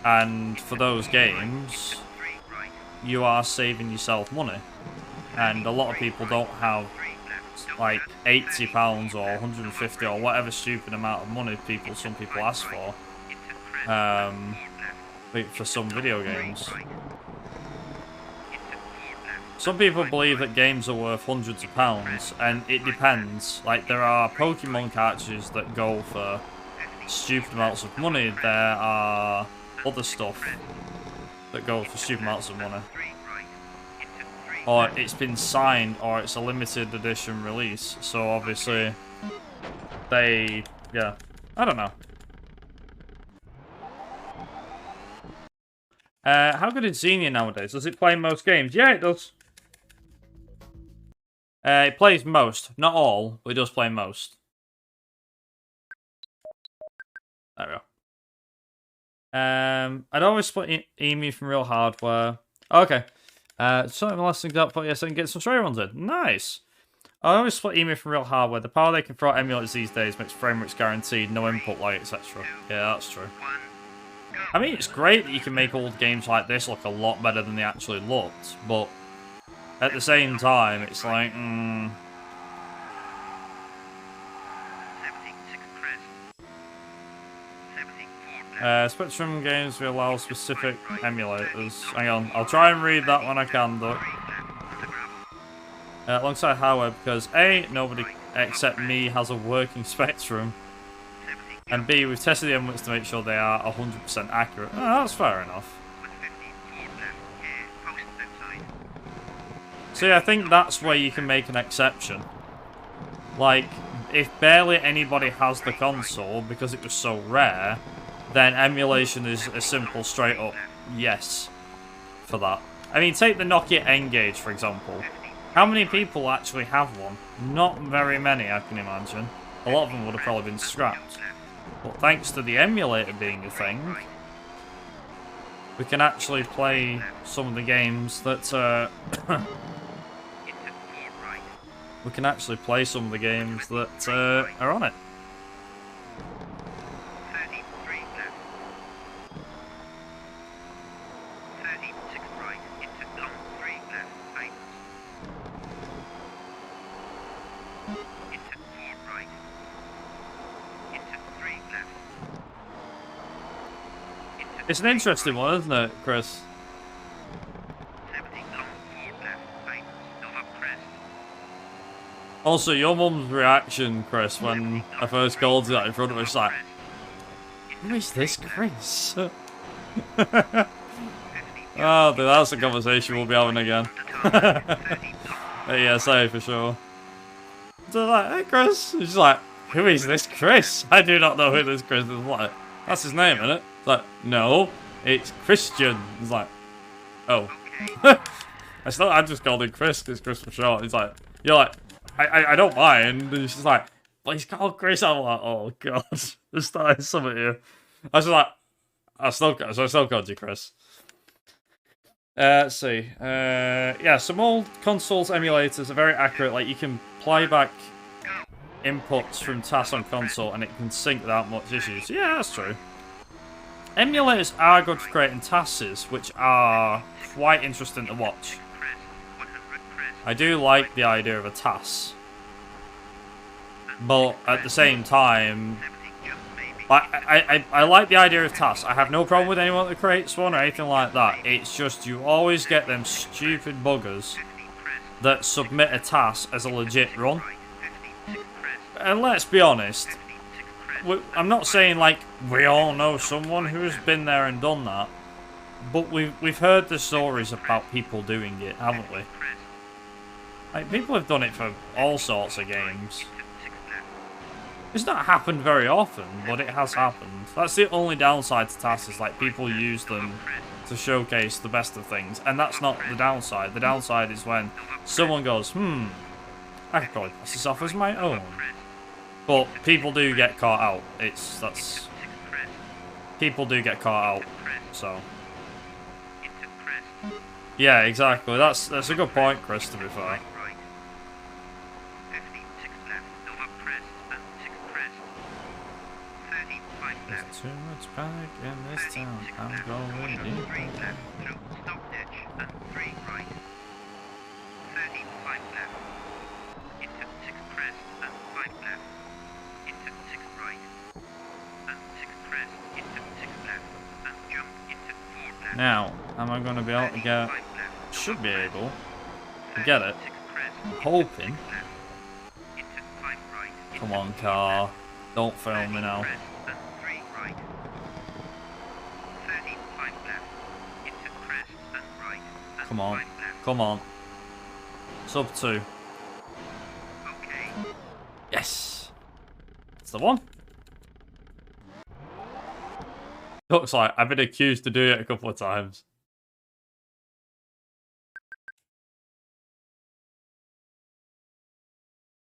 And for those games, you are saving yourself money. And a lot of people don't have like £80 or 150 or whatever stupid amount of money some people ask for some video games. some people believe that games are worth hundreds of pounds, and it depends. Like, there are Pokemon cartridges that go for stupid amounts of money. There are other stuff that go for stupid amounts of money. Or it's been signed, or it's a limited edition release. So obviously, yeah, I don't know. How good is Xenia nowadays? Does it play most games? Yeah, it does. It plays most, not all, but it does play most. There we go. I'd always split EMU from real hardware. Okay. Something the last thing up for yes, and get some straight runs in. Nice. I always split EMU from real hardware. The power they can throw at emulators these days makes frame rates guaranteed, no input lag, etc. Yeah, that's true. I mean, it's great that you can make old games like this look a lot better than they actually looked, but at the same time, it's like, Spectrum games will allow specific emulators. Hang on, I'll try and read that when I can, though. Alongside hardware, because A, nobody except me has a working Spectrum, and B, we've tested the emulates to make sure they are 100% accurate. Oh, that's fair enough. So yeah, I think that's where you can make an exception. Like, if barely anybody has the console because it was so rare, then emulation is a simple, straight up yes for that. I mean, take the Nokia N-Gage, for example. How many people actually have one? Not very many, I can imagine. A lot of them would have probably been scrapped. But thanks to the emulator being a thing, we can actually play some of the games that, we can actually play some of the games that are on it. It's an interesting one, isn't it, Chris? Also, your mum's reaction, Chris, when I first called you that in front of her, she's like, who is this Chris? Oh, dude, that's a conversation we'll be having again. Yeah, say for sure. So like, hey Chris, she's like, who is this Chris? I do not know who this Chris is. Like, that's his name, isn't it? It's like, no, it's Christian. He's like, oh. I just called him Chris because Chris for short. He's like, you're like, I don't mind. And she's like, but he's called Chris. I'm like, oh god, there's starting something here. I was like, I still called you Chris. Let's see. Yeah, some old consoles emulators are very accurate. Like, you can play back inputs from tasks on console and it can sync without much issues. Yeah, that's true. Emulators are good for creating tasks, which are quite interesting to watch. I do like the idea of a task, but at the same time, I like the idea of tasks. I have no problem with anyone that creates one or anything like that. It's just you always get them stupid buggers that submit a task as a legit run. And let's be honest, I'm not saying like we all know someone who's been there and done that, but we've heard the stories about people doing it, haven't we? Like, people have done it for all sorts of games. It's not happened very often, but it has happened. That's the only downside to tasks, is like people use them to showcase the best of things, and that's not the downside. The downside is when someone goes, I could probably pass this off as my own. But people do get caught out. People do get caught out, so. Yeah, exactly. That's a good point, Chris, to be fair. There's too much panic in this town. I'm going deep. Now, am I going to be able to get... Should be able. Get it. I'm hoping. Come on, car. Don't fail me now. Come on. Come on. Sub 2. Yes. That's the one. Looks like I've been accused to do it a couple of times.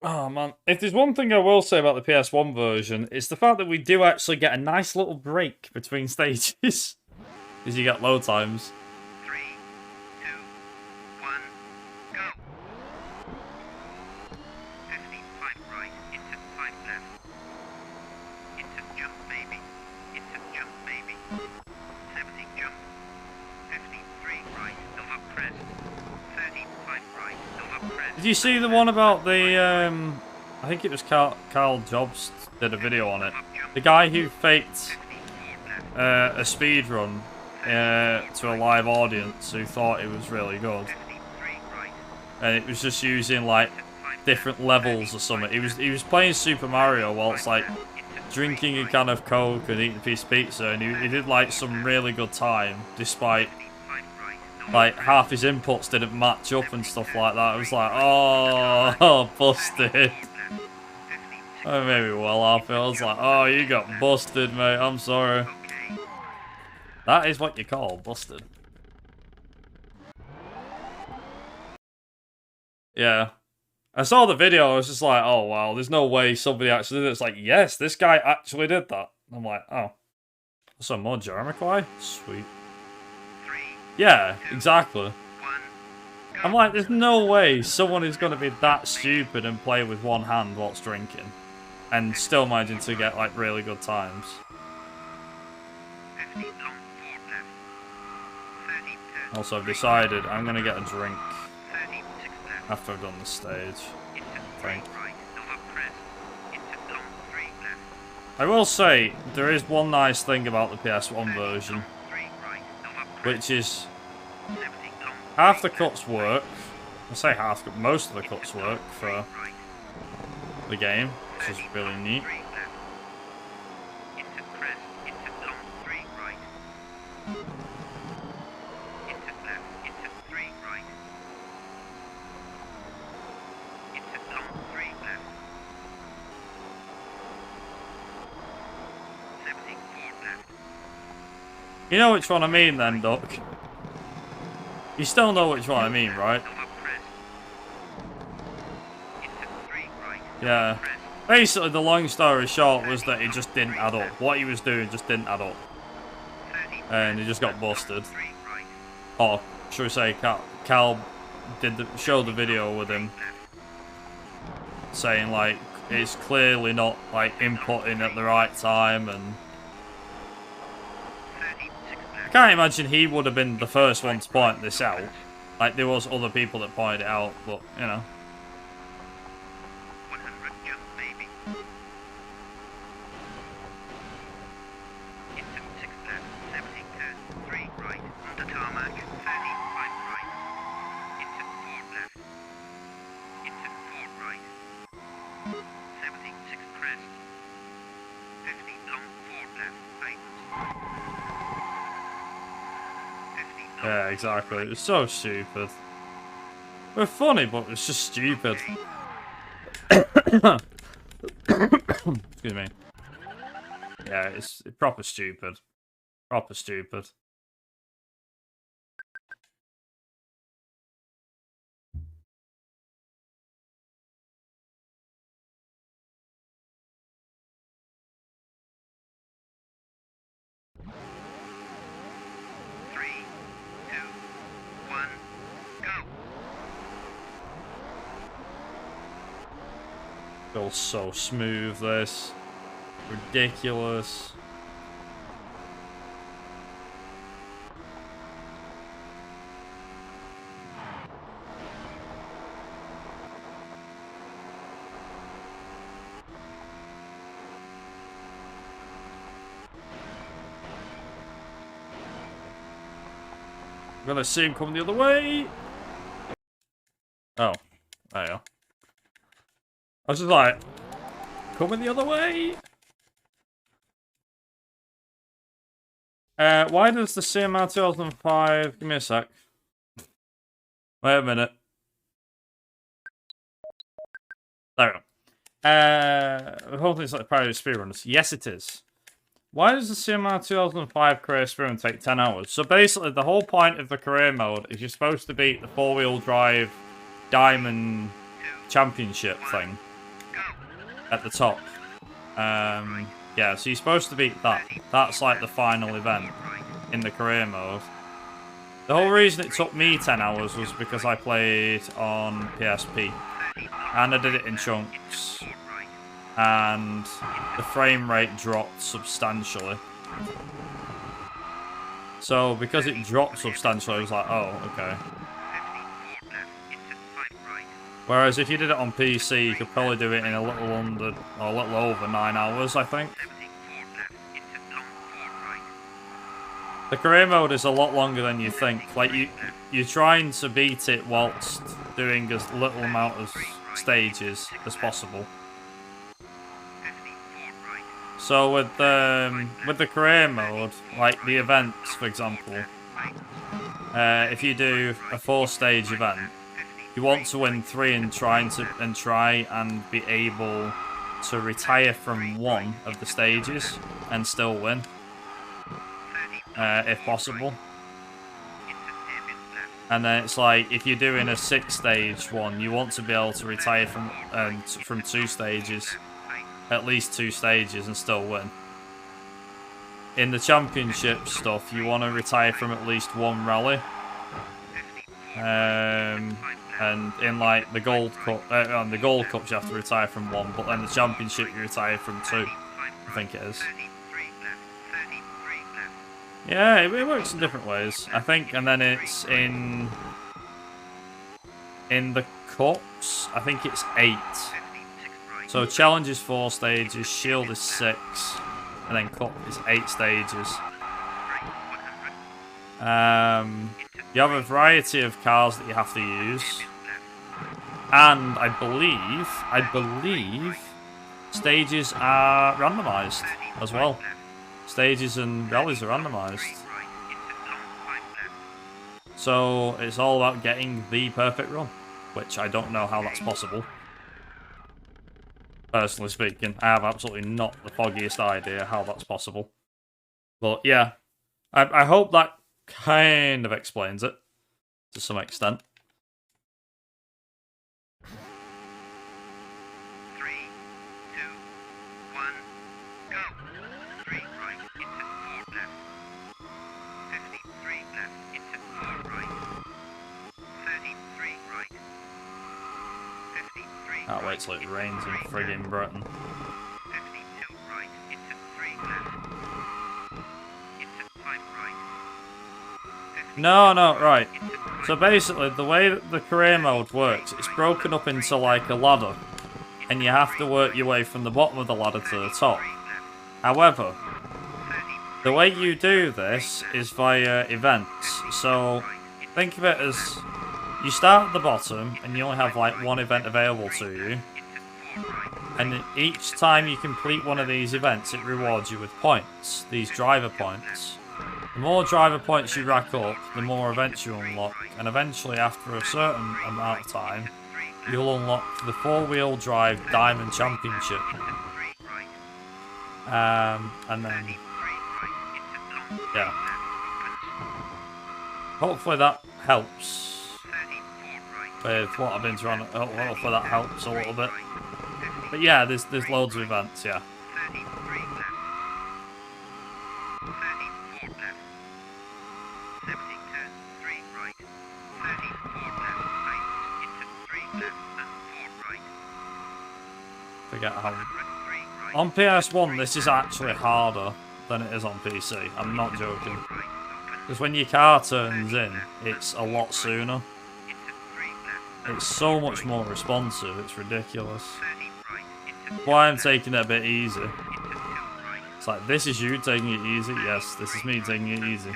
Oh man, if there's one thing I will say about the PS1 version, it's the fact that we do actually get a nice little break between stages. Because you get load times. 3, 2, 1, go! 55 right, into 5 left. Into jump baby. Into jump baby. 70 jump. 53 right, still up crest. 35 right, still up crest. Did you see the one about the, I think it was Carl Jobs did a video on it. The guy who faked a speedrun to a live audience who thought it was really good. And it was just using, like, different levels or something. He was playing Super Mario while it's, like, drinking a can of Coke and eating a piece of pizza, and he did, like, some really good time, despite, like, half his inputs didn't match up and stuff like that. I was like, oh, busted. That made me well off. I was like, oh, you got busted, mate. I'm sorry. That is what you call busted. Yeah. I saw the video, I was just like, oh wow, there's no way somebody actually did it. It's like, yes, this guy actually did that. I'm like, oh. Some more Jeremiah? Sweet. Yeah, exactly. I'm like, there's no way someone is going to be that stupid and play with one hand whilst drinking. And still managing to get, like, really good times. Also, I've decided I'm going to get a drink after I've done the stage. I will say, there is one nice thing about the PS1 version, which is half the cuts work. I say half, most of the cuts work for the game, which is really neat. You know which one I mean then, Duck? You still know which one I mean, right? Yeah. Basically, the long story short was that it just didn't add up. What he was doing just didn't add up. And he just got busted. Or, should we say, Cal showed the video with him. Saying, like, it's clearly not, like, inputting at the right time and... I can't imagine he would have been the first one to point this out. Like, there was other people that pointed it out, but, you know. Yeah, exactly. It's so stupid. We're funny, but it's just stupid. Excuse me. Yeah, it's proper stupid. Proper stupid. Feels so smooth, this. Ridiculous. I'm gonna see him come the other way. I was just like, coming the other way. Why does the CMR 2005... Give me a sec. Wait a minute. There we go. The whole thing's like parody of speedrunners. Yes, it is. Why does the CMR 2005 career speedrun take 10 hours? So basically, the whole point of the career mode is you're supposed to beat the 4-wheel drive Diamond Championship thing at the top. Yeah, so you're supposed to beat that. That's like the final event in the career mode. The whole reason it took me 10 hours was because I played on PSP. And I did it in chunks. And the frame rate dropped substantially. So because it dropped substantially, I was like, oh, okay. Whereas if you did it on PC, you could probably do it in a little under, or a little over 9 hours, I think. The career mode is a lot longer than you think. Like, you're trying to beat it whilst doing as little amount of stages as possible. So with the career mode, like the events, for example, if you do a 4-stage event, you want to win 3 and try and be able to retire from 1 of the stages and still win, if possible. And then it's like, if you're doing a 6-stage one, you want to be able to retire from 2 stages, at least 2 stages, and still win. In the championship stuff, you want to retire from at least 1 rally. And in like the gold cup, on the gold cups you have to retire from 1, but then the championship you retire from 2. I think it is. Yeah, it works in different ways, I think. And then it's in the cups, I think it's 8. So challenge is 4 stages, shield is 6, and then cup is 8 stages. You have a variety of cars that you have to use, and I believe stages are randomised as well. Stages and rallies are randomised. So it's all about getting the perfect run, which I don't know how that's possible. Personally speaking, I have absolutely not the foggiest idea how that's possible. But yeah, I hope that kind of explains it to some extent. 3, 2, 1, go. 3 right into 4 left. 53 left into 4 right. 33 right. 53 Can't wait till it rains in friggin' Britain. 52 right into 3 left. Into 5 right. No, right. So basically, the way that the career mode works, it's broken up into like a ladder, and you have to work your way from the bottom of the ladder to the top. However, the way you do this is via events. So think of it as you start at the bottom, and you only have like 1 event available to you. And each time you complete one of these events, it rewards you with points, these driver points. The more driver points you rack up, the more events you unlock, and eventually after a certain amount of time, you'll unlock the 4-wheel drive Diamond Championship. And then, yeah. Hopefully that helps with what I've been trying to, hopefully that helps a little bit. But yeah, there's loads of events, yeah. 33 left. 34 left. 70 turn 3 right. 34 left. Right into 3 left and 4 right. Forget how. 3 right. On PS1, this is actually harder than it is on PC. I'm not joking. Because when your car turns in, it's a lot sooner. It's so much more responsive, it's ridiculous. That's why I'm taking it a bit easy. It's like, this is you taking it easy? Yes, this is me taking it easy.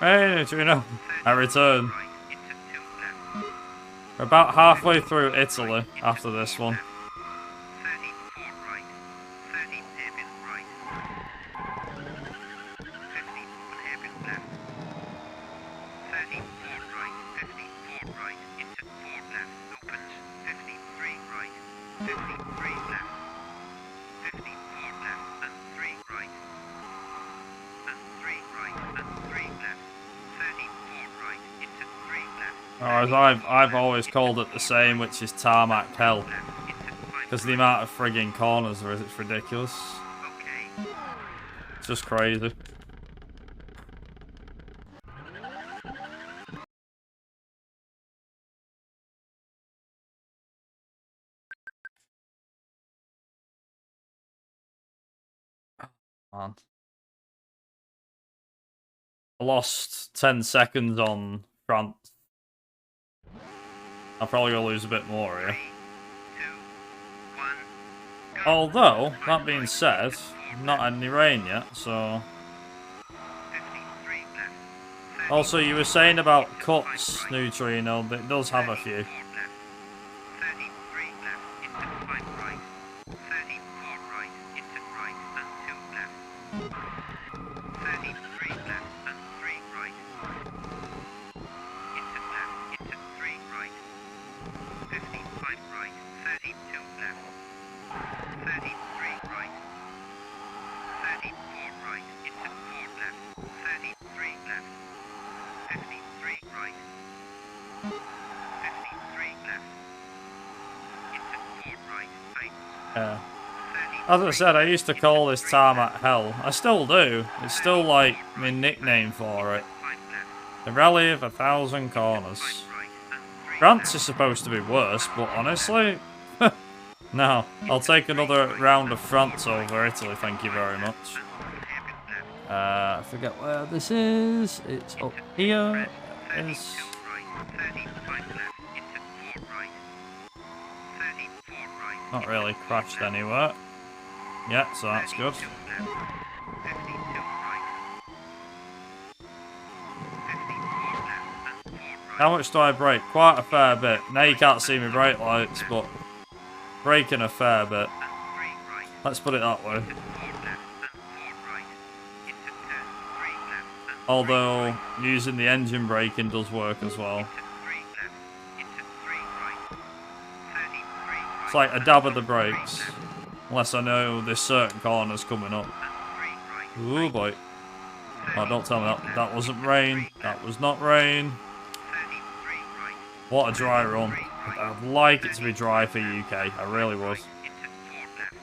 Hey, Neutrino. I return. right into 2 left. We're about halfway through Italy after this one. 30 4 right. 30 hairpin right. 50 1 hairpin left. 30 4 right. 50 4 right into 4 left. Opens. 53 right. 53 left. 54 left and 3 right. And 3 right and 3 left. 34 right into 3 left. Or as I've always called it the same, which is tarmac hell. Left into 5 Because the right. amount of frigging corners there is, it's ridiculous. Okay. It's just crazy. Man. I lost 10 seconds on France. I'm probably going to lose a bit more here. 3 2 1 go. Although, that being said, not had any rain yet, so... 53 left. 30 Also, you were saying about cuts, Neutrino, that it does have a few. 4 left. 33 left into 5 right. 34 right into right and 2 left. 33 left and 3 right. Into left into 3 right. 55 right. 32 left. 33 right. 34 right into 4 left. 33 left. 53 right. 53 left. Into 4 right. Right. Yeah. 33 As I said, I used to call this tarmac hell. I still do. It's still like my nickname for it. 5 left. The Rally of 1,000 Corners. 5 right and 3 France is supposed to be worse, but honestly, no. I'll take another round of France over Italy, thank you very much. hairpin left. I forget where this is. It's up here. Red. It's 32 right. 35 left into 4 right. 34 right. not really crashed anywhere. Yeah, so that's good. 32 left. 52 right. 54 left and 4 right. How much do I brake? Quite a fair bit. Now you can't see my brake lights, but braking a fair bit. And 3 right. Let's put it that way. 4 left and 4 right. Into turn 3 left and 3 Although right. using the engine braking does work as well. Into 3 left. Into 3 right. 33 right. It's like a dab of the brakes. Unless I know there's certain corners coming up. And 3 right. Ooh boy. Oh, don't tell me that wasn't rain. That was not rain. 33 right. What a dry run. I'd like it to be dry for UK. I really would. Into 4 left.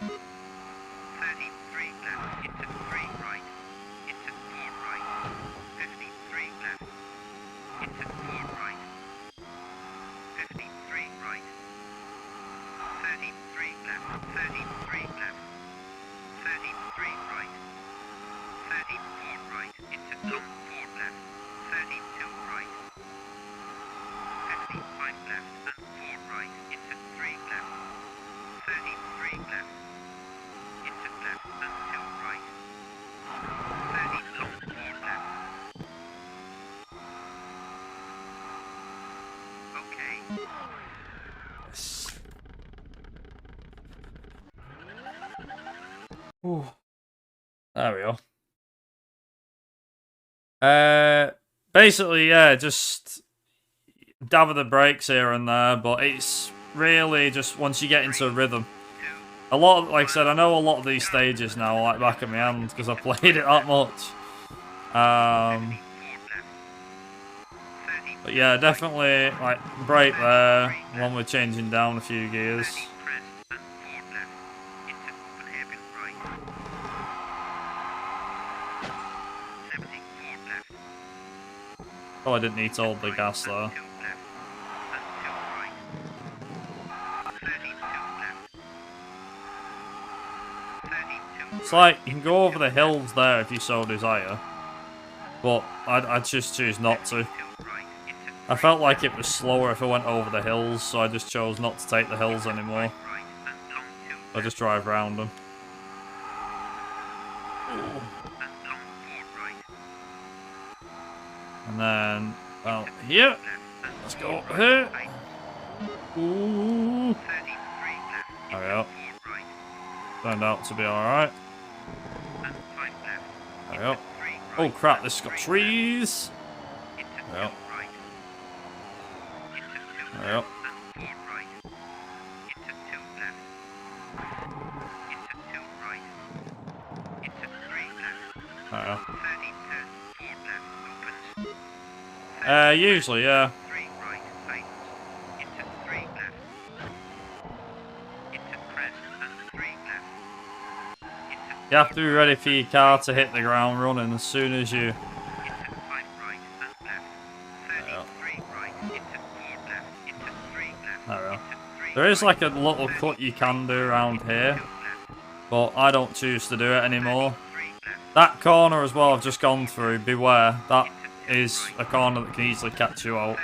33 left. Into 3 right. Into 4 right. 53 left. Into 4 right. 53 right. 33 left. 33 left. 33 right. 34 right. Into long 4 left. 32 right. 55 left and 4 right into 3 left. 33 left. Into left and 2 right. 30 long 4 left. Okay. Ooh. There we go. Basically, yeah, just dab of the brakes here and there, but it's really just once you get into a rhythm. 2 A lot of, like I said, I know a lot of these stages now, like back of my hand, because I played it that much. 4 left. 30 But yeah, definitely, like, brake there, when we're changing down a few gears. 30 crest and 4 left. Into open hairpin right. 70 4 left. Oh, I didn't need to hold the gas there. 2 left. And 2 right. 32 left. 32 It's like, you can go over the hills there if you so desire. But I'd just choose not to. 2 right. Into I felt like it was slower if I went over the hills, so I just chose not to take the hills anymore. right and long 2 I just drive round them. and long 4 right. And then, well, here. Let's go up here. Ooh. There we go. Turned out to be alright. There we go. Oh crap, this has got trees. There we go. There we go. There we go. Usually, yeah. You have to be ready for your car to hit the ground running as soon as you... There is like a little cut you can do around here, but I don't choose to do it anymore. That corner as well I've just gone through, beware, that is a corner that can easily catch you out.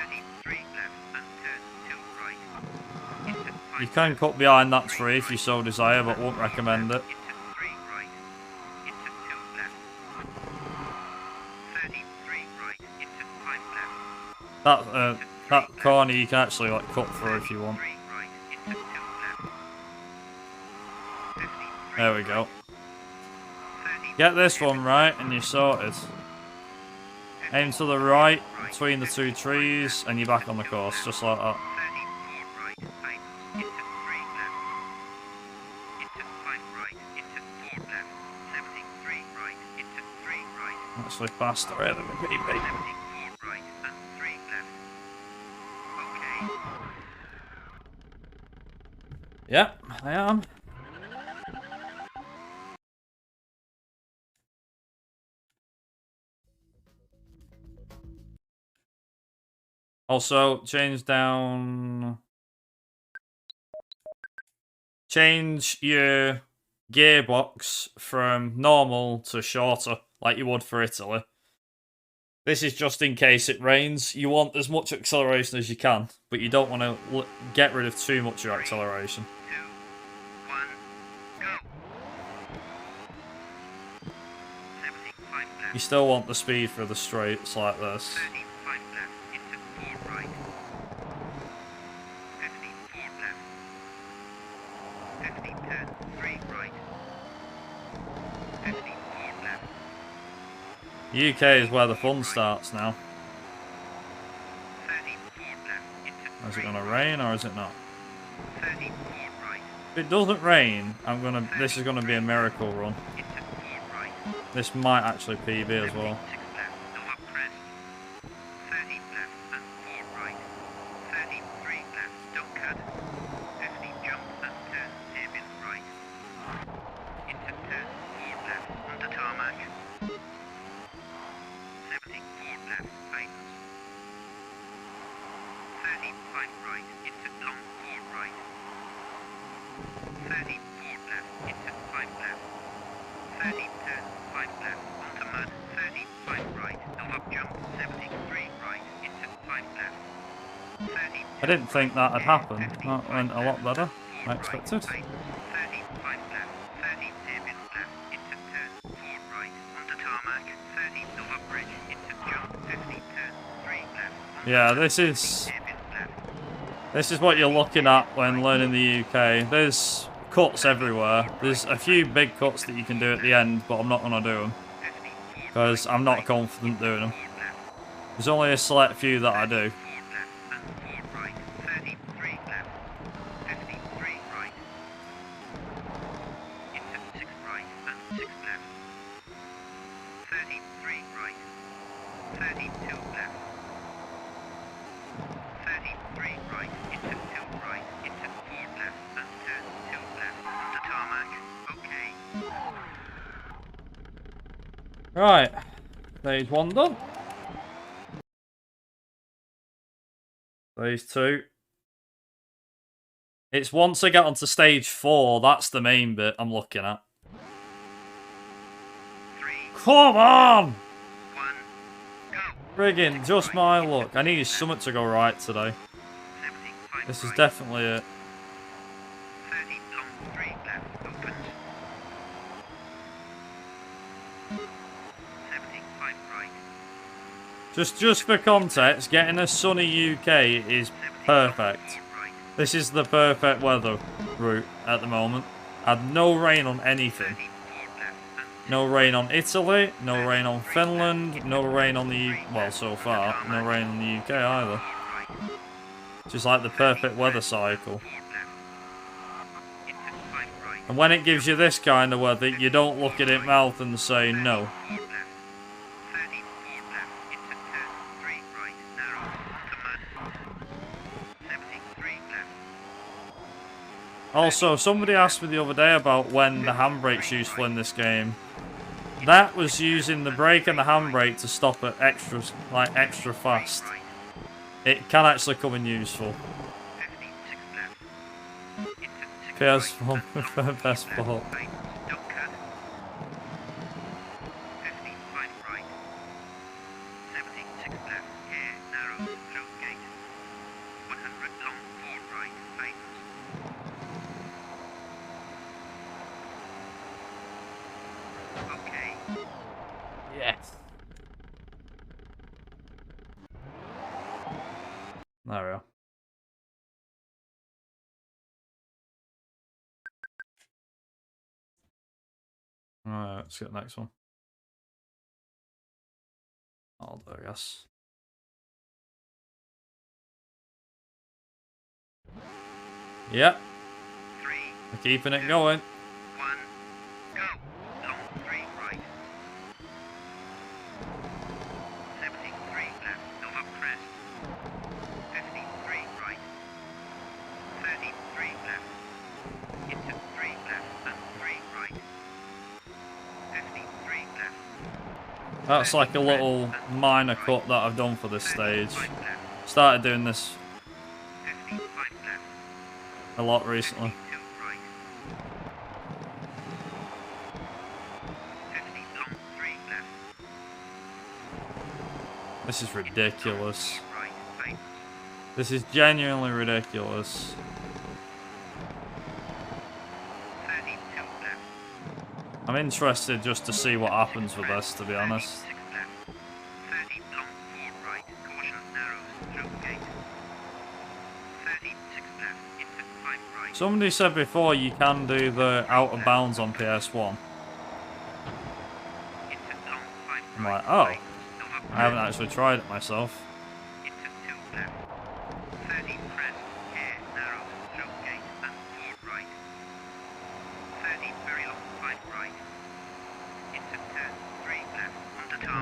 You can cut behind that tree if you so desire, but won't recommend it. That corner you can actually like cut through if you want. There we go. Get this one right and you're sorted. Aim to the right between the two trees and you're back on the course, just like that. Actually faster than the PP. Yep, I am. Also, change your gearbox from normal to shorter, like you would for Italy. This is just in case it rains. You want as much acceleration as you can, but you don't want to get rid of too much of your acceleration. You still want the speed for the straights like this. UK is where the fun starts now. Is it gonna rain or is it not? If it doesn't rain, this is gonna be a miracle run. This might actually PB as well. I didn't think that had happened. That went a lot better than I expected. Yeah, this is what you're looking at when learning the UK. There's cuts everywhere. There's a few big cuts that you can do at the end, but I'm not going to do them because I'm not confident doing them. There's only a select few that I do. Right, stage 1 done. Stage 2. It's once I get onto stage 4, that's the main bit I'm looking at. Come on! Friggin', just my luck. I need something to go right today. This is definitely it. Just for context, getting a sunny UK is perfect. This is the perfect weather route at the moment. Had no rain on anything. No rain on Italy, no rain on Finland, no rain on the well, so far, no rain on the UK either. Just like the perfect weather cycle. And when it gives you this kind of weather, you don't look at it mouth and say no. Also, somebody asked me the other day about when the handbrake's useful in this game. That was using the brake and the handbrake to stop it extra fast. It can actually come in useful. PS1 best sport. Yes. There we go. Alright, let's get the next one. I'll do, I guess. Yep. We're keeping it going. That's like a little minor cut that I've done for this stage. Started doing this a lot recently. This is ridiculous. This is genuinely ridiculous. I'm interested just to see what happens with this, to be honest. Somebody said before you can do the out of bounds on PS1. I'm like, oh, I haven't actually tried it myself.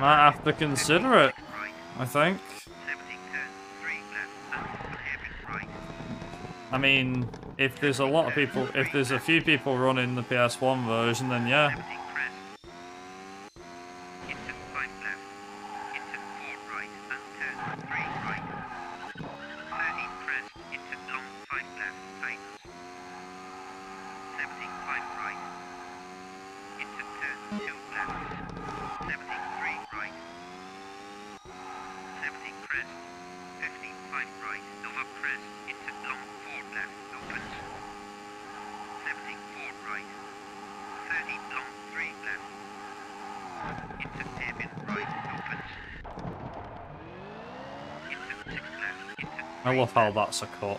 Might have to consider it, I think. I mean, if there's a lot of people, if there's a few people running the PS1 version, then yeah. I love how that's a cut.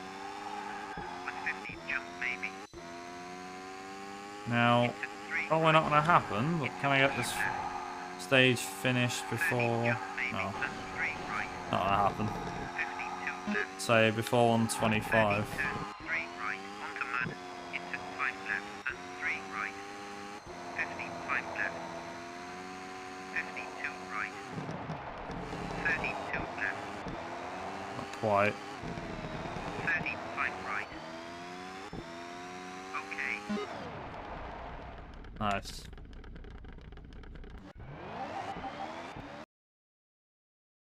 Now, probably not going to happen, but can I get this stage finished before... No. Not going to happen. Say, before 125. Not quite. Nice.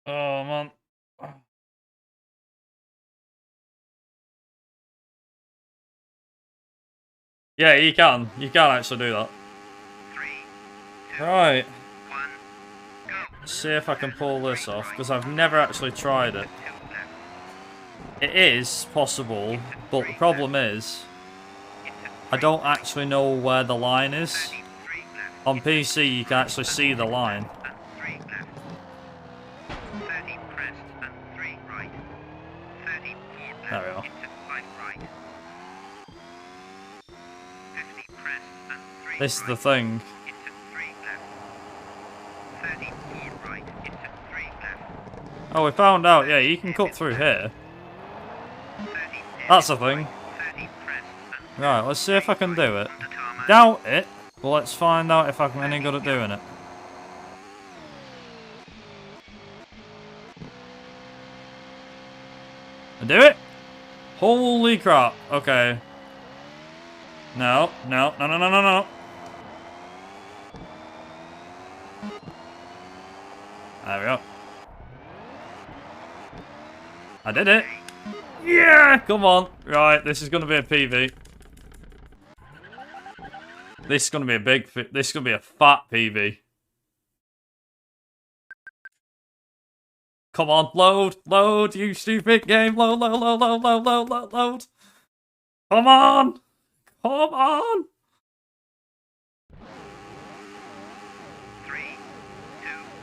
Oh man. Yeah, you can. You can actually do that. Right. Let's see if I can pull this off, because I've never actually tried it. It is possible, but the problem is I don't actually know where the line is. On PC, you can actually see the line. There we are. into 5 right. 50 press and 3 This is right. the thing. Into 3 left. 30 4 right. Into 3 left. Oh, we found out, yeah, you can cut through here. 30 That's the thing. 30 press and Right, let's see if I can do it. onto tarmac. Doubt it, but let's find out if I'm any good at doing it. I do it? Holy crap. Okay. No, no, no, no, no, no, no. There we go. I did it. Yeah! Come on. Right, this is going to be a PV. This is going to be a big... This is going to be a fat PV. Come on, load, load, you stupid game. Load, load, load, load, load, load, load, load. Come on. Come on. 3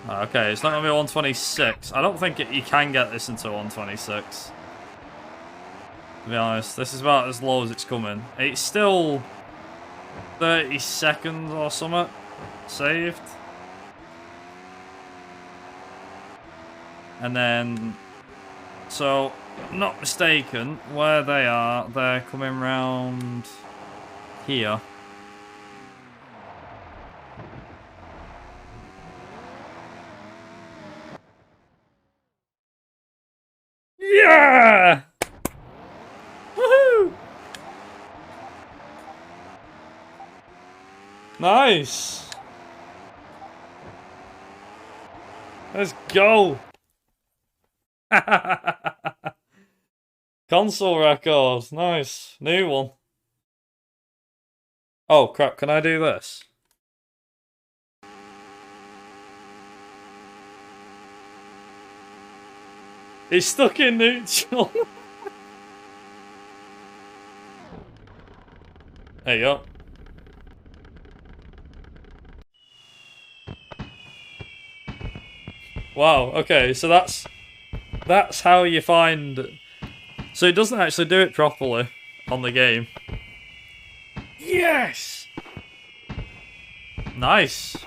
2 Okay, it's not going to be 126. I don't think you can get this into 126. To be honest, this is about as low as it's coming. It's still 30 seconds or something saved. And then, so, not mistaken, where they are, they're coming round here. Yeah! Woohoo! Nice! Let's go! Console record, nice, new one. Oh crap, can I do this? He's stuck in neutral. There you go. Wow, okay, so that's how you find... So it doesn't actually do it properly on the game. Yes! Nice.